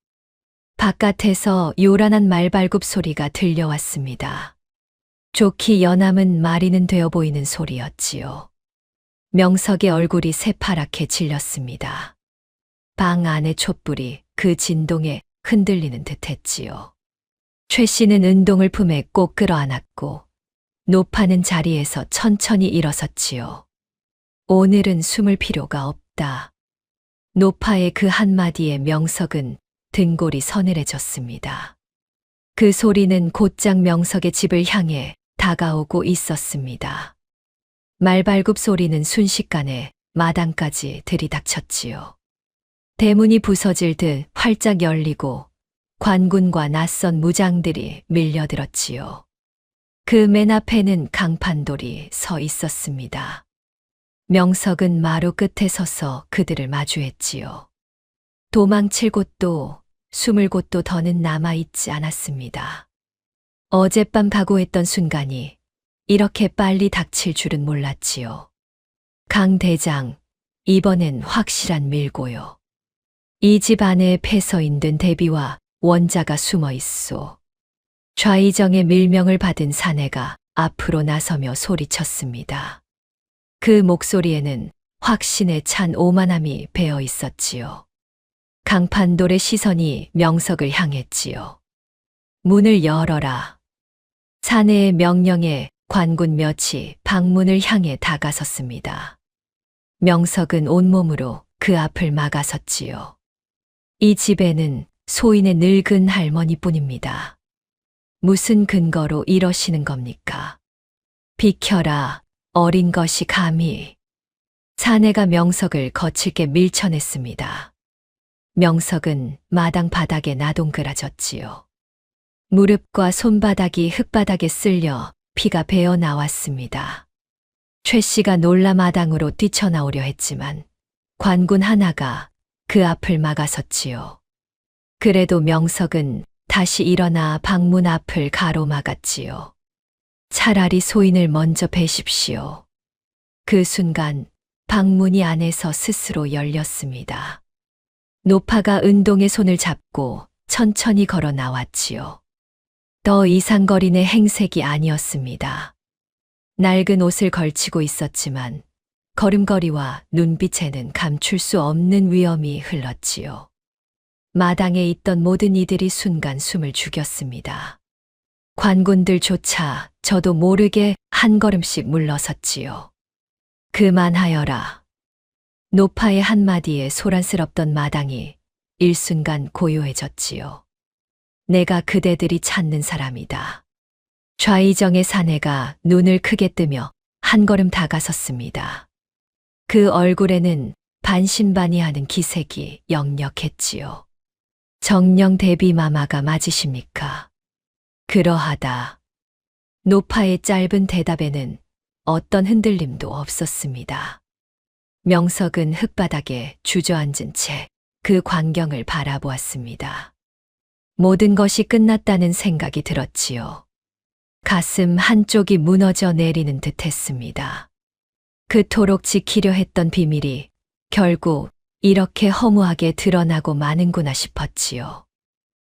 바깥에서 요란한 말발굽 소리가 들려왔습니다. 좋기 연함은 마리는 되어 보이는 소리였지요. 명석의 얼굴이 새파랗게 질렸습니다. 방 안의 촛불이 그 진동에 흔들리는 듯했지요. 최 씨는 은동을 품에 꼭 끌어안았고 노파는 자리에서 천천히 일어섰지요. 오늘은 숨을 필요가 없다. 노파의 그 한마디에 명석은 등골이 서늘해졌습니다. 그 소리는 곧장 명석의 집을 향해 다가오고 있었습니다. 말발굽 소리는 순식간에 마당까지 들이닥쳤지요. 대문이 부서질 듯 활짝 열리고 관군과 낯선 무장들이 밀려들었지요. 그 맨 앞에는 강판돌이 서 있었습니다. 명석은 마루 끝에 서서 그들을 마주했지요. 도망칠 곳도 숨을 곳도 더는 남아있지 않았습니다. 어젯밤 각오했던 순간이 이렇게 빨리 닥칠 줄은 몰랐지요. 강 대장, 이번엔 확실한 밀고요. 이 집 안에 패서인 든 대비와 원자가 숨어 있소. 좌의정의 밀명을 받은 사내가 앞으로 나서며 소리쳤습니다. 그 목소리에는 확신에 찬 오만함이 배어 있었지요. 강판돌의 시선이 명석을 향했지요. 문을 열어라. 사내의 명령에 관군 몇이 방문을 향해 다가섰습니다. 명석은 온몸으로 그 앞을 막아섰지요. 이 집에는 소인의 늙은 할머니뿐입니다. 무슨 근거로 이러시는 겁니까? 비켜라, 어린 것이 감히. 사내가 명석을 거칠게 밀쳐냈습니다. 명석은 마당 바닥에 나동그라졌지요. 무릎과 손바닥이 흙바닥에 쓸려 피가 배어 나왔습니다. 최 씨가 놀라 마당으로 뛰쳐나오려 했지만 관군 하나가 그 앞을 막아섰지요. 그래도 명석은 다시 일어나 방문 앞을 가로막았지요. 차라리 소인을 먼저 베십시오. 그 순간 방문이 안에서 스스로 열렸습니다. 노파가 은동의 손을 잡고 천천히 걸어 나왔지요. 더 이상거리는 행색이 아니었습니다. 낡은 옷을 걸치고 있었지만 걸음걸이와 눈빛에는 감출 수 없는 위엄이 흘렀지요. 마당에 있던 모든 이들이 순간 숨을 죽였습니다. 관군들조차 저도 모르게 한 걸음씩 물러섰지요. 그만하여라. 노파의 한마디에 소란스럽던 마당이 일순간 고요해졌지요. 내가 그대들이 찾는 사람이다. 좌의정의 사내가 눈을 크게 뜨며 한 걸음 다가섰습니다. 그 얼굴에는 반신반의하는 기색이 역력했지요. 정령 대비 마마가 맞으십니까? 그러하다. 노파의 짧은 대답에는 어떤 흔들림도 없었습니다. 명석은 흙바닥에 주저앉은 채 그 광경을 바라보았습니다. 모든 것이 끝났다는 생각이 들었지요. 가슴 한쪽이 무너져 내리는 듯 했습니다. 그토록 지키려 했던 비밀이 결국 이렇게 허무하게 드러나고 마는구나 싶었지요.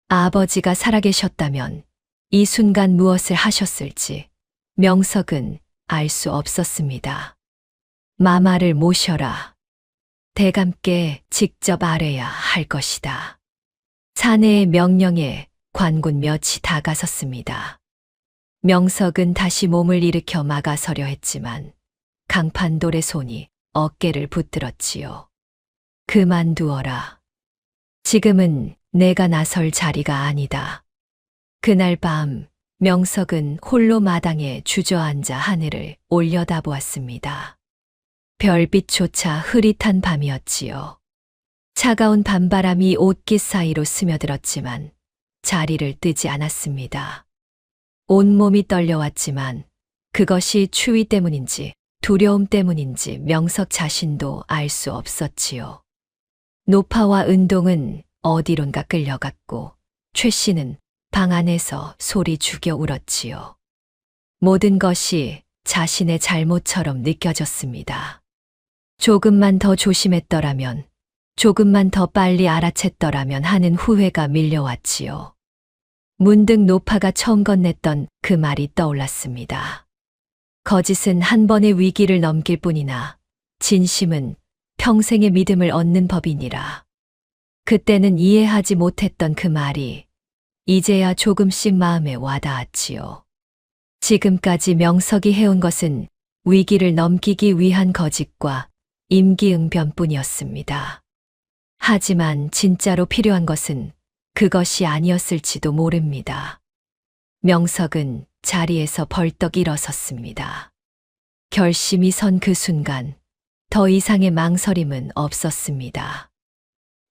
아버지가 살아계셨다면 이 순간 무엇을 하셨을지 명석은 알 수 없었습니다. 마마를 모셔라. 대감께 직접 아뢰야 할 것이다. 사내의 명령에 관군 몇이 다가섰습니다. 명석은 다시 몸을 일으켜 막아서려 했지만 강판돌의 손이 어깨를 붙들었지요. 그만두어라. 지금은 내가 나설 자리가 아니다. 그날 밤 명석은 홀로 마당에 주저앉아 하늘을 올려다보았습니다. 별빛조차 흐릿한 밤이었지요. 차가운 밤바람이 옷깃 사이로 스며들었지만 자리를 뜨지 않았습니다. 온몸이 떨려왔지만 그것이 추위 때문인지 두려움 때문인지 명석 자신도 알 수 없었지요. 노파와 은동은 어디론가 끌려갔고 최 씨는 방 안에서 소리 죽여 울었지요. 모든 것이 자신의 잘못처럼 느껴졌습니다. 조금만 더 조심했더라면, 조금만 더 빨리 알아챘더라면 하는 후회가 밀려왔지요. 문득 노파가 처음 건넸던 그 말이 떠올랐습니다. 거짓은 한 번의 위기를 넘길 뿐이나 진심은 평생의 믿음을 얻는 법이니라. 그때는 이해하지 못했던 그 말이 이제야 조금씩 마음에 와닿았지요. 지금까지 명석이 해온 것은 위기를 넘기기 위한 거짓과 임기응변뿐이었습니다. 하지만 진짜로 필요한 것은 그것이 아니었을지도 모릅니다. 명석은 자리에서 벌떡 일어섰습니다. 결심이 선 그 순간 더 이상의 망설임은 없었습니다.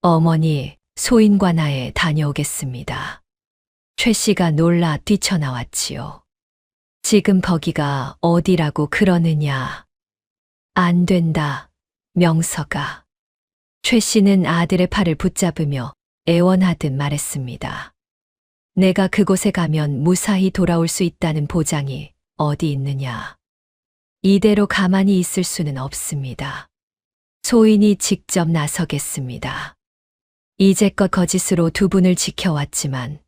어머니, 소인관하에 다녀오겠습니다. 최 씨가 놀라 뛰쳐나왔지요. 지금 거기가 어디라고 그러느냐. 안 된다, 명석아. 최 씨는 아들의 팔을 붙잡으며 애원하듯 말했습니다. 내가 그곳에 가면 무사히 돌아올 수 있다는 보장이 어디 있느냐. 이대로 가만히 있을 수는 없습니다. 소인이 직접 나서겠습니다. 이제껏 거짓으로 두 분을 지켜왔지만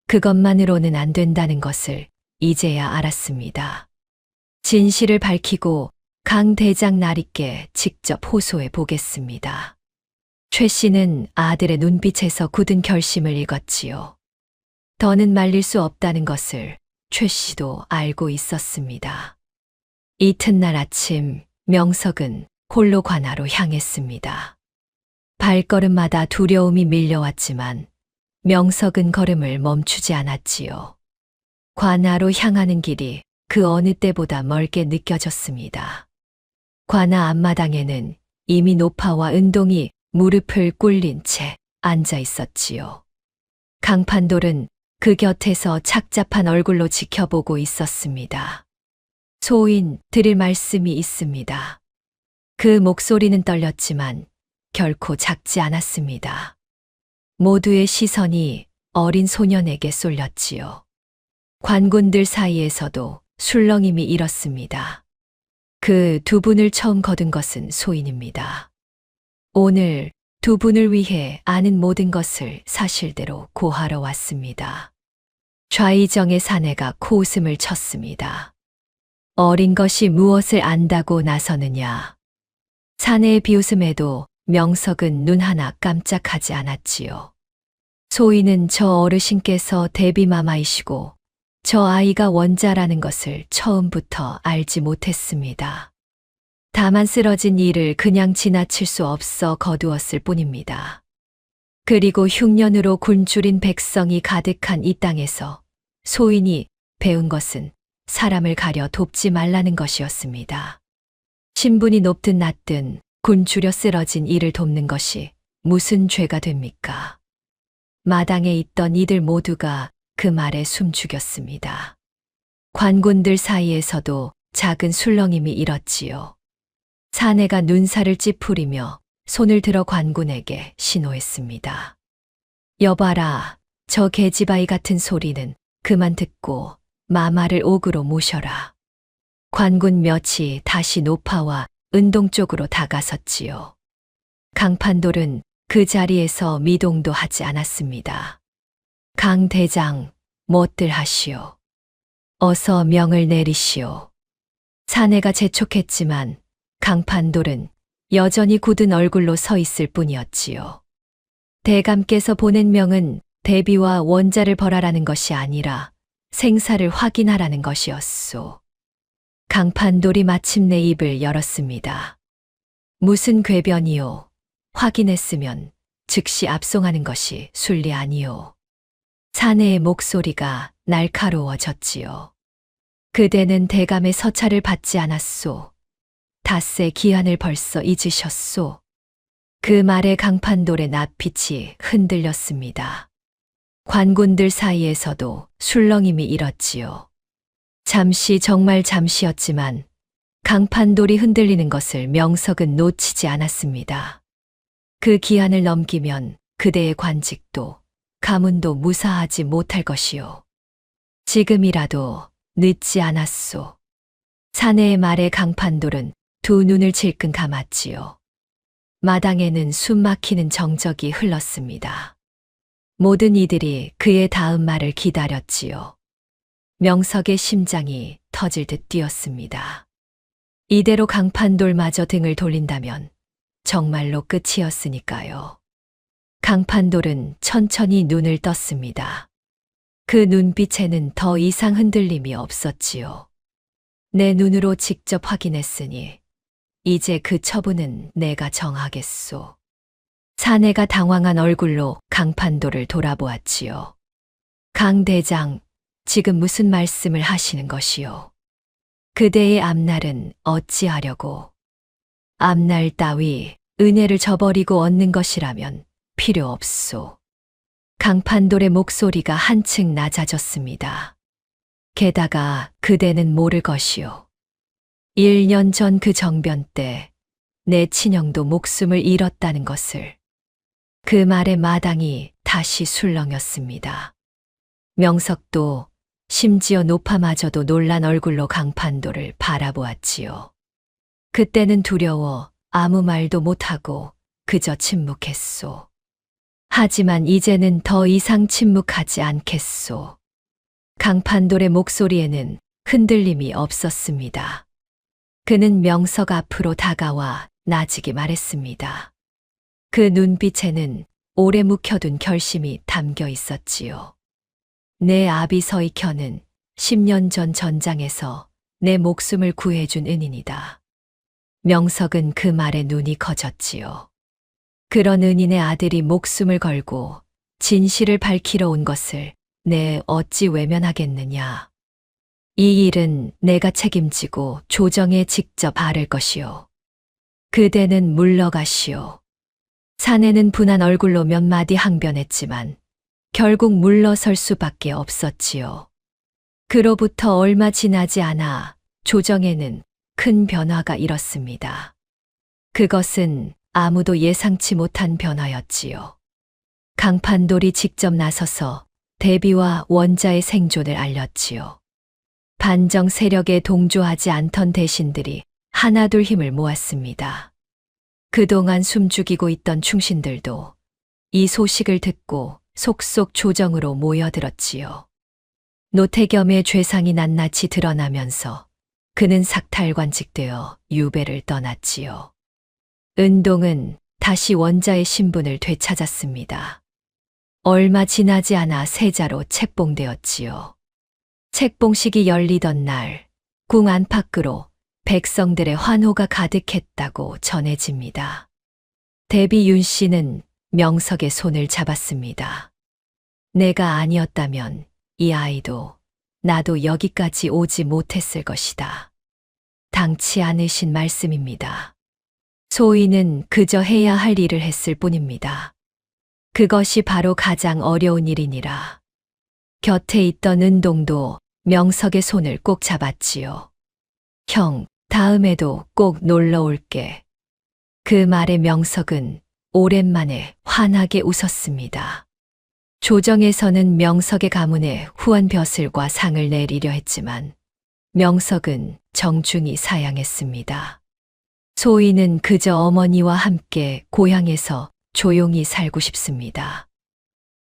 그것만으로는 안 된다는 것을 이제야 알았습니다. 진실을 밝히고 강 대장 나리께 직접 호소해 보겠습니다. 최 씨는 아들의 눈빛에서 굳은 결심을 읽었지요. 더는 말릴 수 없다는 것을 최 씨도 알고 있었습니다. 이튿날 아침 명석은 홀로 관하로 향했습니다. 발걸음마다 두려움이 밀려왔지만 명석은 걸음을 멈추지 않았지요. 관하로 향하는 길이 그 어느 때보다 멀게 느껴졌습니다. 관하 앞마당에는 이미 노파와 은동이 무릎을 꿇린 채 앉아 있었지요. 강판돌은 그 곁에서 착잡한 얼굴로 지켜보고 있었습니다. 소인, 드릴 말씀이 있습니다. 그 목소리는 떨렸지만 결코 작지 않았습니다. 모두의 시선이 어린 소년에게 쏠렸지요. 관군들 사이에서도 술렁임이 일었습니다. 그 두 분을 처음 거둔 것은 소인입니다. 오늘 두 분을 위해 아는 모든 것을 사실대로 고하러 왔습니다. 좌의정의 사내가 코웃음을 쳤습니다. 어린 것이 무엇을 안다고 나서느냐. 사내의 비웃음에도 명석은 눈 하나 깜짝하지 않았지요. 소인은 저 어르신께서 대비마마이시고 저 아이가 원자라는 것을 처음부터 알지 못했습니다. 다만 쓰러진 이를 그냥 지나칠 수 없어 거두었을 뿐입니다. 그리고 흉년으로 굶주린 백성이 가득한 이 땅에서 소인이 배운 것은 사람을 가려 돕지 말라는 것이었습니다. 신분이 높든 낮든 굶주려 쓰러진 이를 돕는 것이 무슨 죄가 됩니까? 마당에 있던 이들 모두가 그 말에 숨죽였습니다. 관군들 사이에서도 작은 술렁임이 일었지요. 사내가 눈살을 찌푸리며 손을 들어 관군에게 신호했습니다. 여봐라, 저 계집아이 같은 소리는 그만 듣고 마마를 옥으로 모셔라. 관군 몇이 다시 노파와 은동 쪽으로 다가섰지요. 강판돌은 그 자리에서 미동도 하지 않았습니다. 강 대장, 못들 하시오. 어서 명을 내리시오. 사내가 재촉했지만 강판돌은 여전히 굳은 얼굴로 서 있을 뿐이었지요. 대감께서 보낸 명은 대비와 원자를 벌하라는 것이 아니라 생사를 확인하라는 것이었소. 강판돌이 마침내 입을 열었습니다. 무슨 궤변이요. 확인했으면 즉시 압송하는 것이 순리 아니요. 사내의 목소리가 날카로워졌지요. 그대는 대감의 서찰을 받지 않았소. 닷새 기한을 벌써 잊으셨소. 그 말에 강판돌의 낯빛이 흔들렸습니다. 관군들 사이에서도 술렁임이 일었지요. 잠시, 정말 잠시였지만 강판돌이 흔들리는 것을 명석은 놓치지 않았습니다. 그 기한을 넘기면 그대의 관직도 가문도 무사하지 못할 것이요. 지금이라도 늦지 않았소. 사내의 말에 강판돌은 두 눈을 질끈 감았지요. 마당에는 숨 막히는 정적이 흘렀습니다. 모든 이들이 그의 다음 말을 기다렸지요. 명석의 심장이 터질 듯 뛰었습니다. 이대로 강판돌마저 등을 돌린다면 정말로 끝이었으니까요. 강판돌은 천천히 눈을 떴습니다. 그 눈빛에는 더 이상 흔들림이 없었지요. 내 눈으로 직접 확인했으니 이제 그 처분은 내가 정하겠소. 사내가 당황한 얼굴로 강판돌을 돌아보았지요. 강 대장, 지금 무슨 말씀을 하시는 것이요? 그대의 앞날은 어찌하려고? 앞날 따위 은혜를 저버리고 얻는 것이라면 필요 없소. 강판돌의 목소리가 한층 낮아졌습니다. 게다가 그대는 모를 것이요. 1년 전 그 정변 때 내 친형도 목숨을 잃었다는 것을. 그 말에 마당이 다시 술렁였습니다. 명석도 심지어 노파마저도 놀란 얼굴로 강판돌을 바라보았지요. 그때는 두려워 아무 말도 못하고 그저 침묵했소. 하지만 이제는 더 이상 침묵하지 않겠소. 강판돌의 목소리에는 흔들림이 없었습니다. 그는 명석 앞으로 다가와 나지기 말했습니다. 그 눈빛에는 오래 묵혀둔 결심이 담겨 있었지요. 내 아비 서익현은 10년 전 전장에서 내 목숨을 구해준 은인이다. 명석은 그 말에 눈이 커졌지요. 그런 은인의 아들이 목숨을 걸고 진실을 밝히러 온 것을 내 어찌 외면하겠느냐. 이 일은 내가 책임지고 조정에 직접 아를 것이요. 그대는 물러가시오. 사내는 분한 얼굴로 몇 마디 항변했지만 결국 물러설 수밖에 없었지요. 그로부터 얼마 지나지 않아 조정에는 큰 변화가 일었습니다. 그것은 아무도 예상치 못한 변화였지요. 강판돌이 직접 나서서 대비와 원자의 생존을 알렸지요. 반정 세력에 동조하지 않던 대신들이 하나둘 힘을 모았습니다. 그동안 숨죽이고 있던 충신들도 이 소식을 듣고 속속 조정으로 모여들었지요. 노태겸의 죄상이 낱낱이 드러나면서 그는 삭탈관직되어 유배를 떠났지요. 은동은 다시 원자의 신분을 되찾았습니다. 얼마 지나지 않아 세자로 책봉되었지요. 책봉식이 열리던 날, 궁 안팎으로 백성들의 환호가 가득했다고 전해집니다. 대비 윤 씨는 명석의 손을 잡았습니다. 내가 아니었다면 이 아이도 나도 여기까지 오지 못했을 것이다. 당치 않으신 말씀입니다. 소인은 그저 해야 할 일을 했을 뿐입니다. 그것이 바로 가장 어려운 일이니라. 곁에 있던 은동도 명석의 손을 꼭 잡았지요. 형, 다음에도 꼭 놀러 올게. 그 말에 명석은 오랜만에 환하게 웃었습니다. 조정에서는 명석의 가문에 후한 벼슬과 상을 내리려 했지만 명석은 정중히 사양했습니다. 소인은 그저 어머니와 함께 고향에서 조용히 살고 싶습니다.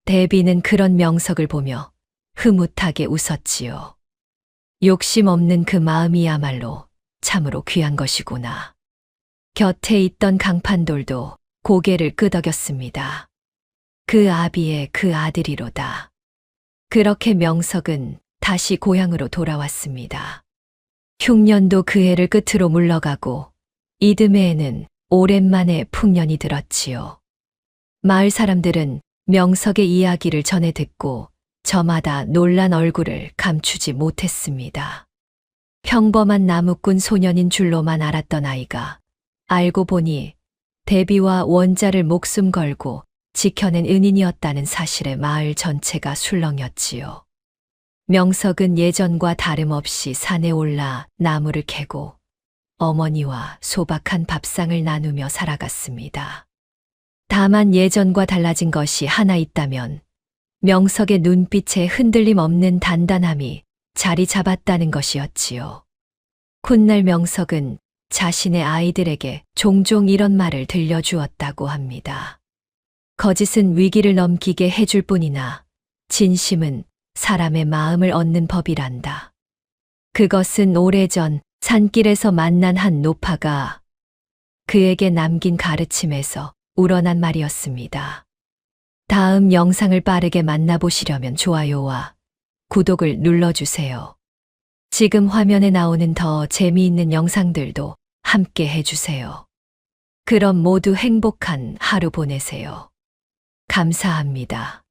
대비는 그런 명석을 보며 흐뭇하게 웃었지요. 욕심 없는 그 마음이야말로 참으로 귀한 것이구나. 곁에 있던 강판돌도 고개를 끄덕였습니다. 그 아비의 그 아들이로다. 그렇게 명석은 다시 고향으로 돌아왔습니다. 흉년도 그 해를 끝으로 물러가고 이듬해에는 오랜만에 풍년이 들었지요. 마을 사람들은 명석의 이야기를 전해 듣고 저마다 놀란 얼굴을 감추지 못했습니다. 평범한 나무꾼 소년인 줄로만 알았던 아이가 알고 보니 대비와 원자를 목숨 걸고 지켜낸 은인이었다는 사실에 마을 전체가 술렁였지요. 명석은 예전과 다름없이 산에 올라 나무를 캐고 어머니와 소박한 밥상을 나누며 살아갔습니다. 다만 예전과 달라진 것이 하나 있다면 명석의 눈빛에 흔들림 없는 단단함이 자리 잡았다는 것이었지요. 훗날 명석은 자신의 아이들에게 종종 이런 말을 들려주었다고 합니다. 거짓은 위기를 넘기게 해줄 뿐이나 진심은 사람의 마음을 얻는 법이란다. 그것은 오래전 산길에서 만난 한 노파가 그에게 남긴 가르침에서 우러난 말이었습니다. 다음 영상을 빠르게 만나보시려면 좋아요와 구독을 눌러주세요. 지금 화면에 나오는 더 재미있는 영상들도 함께 해주세요. 그럼 모두 행복한 하루 보내세요. 감사합니다.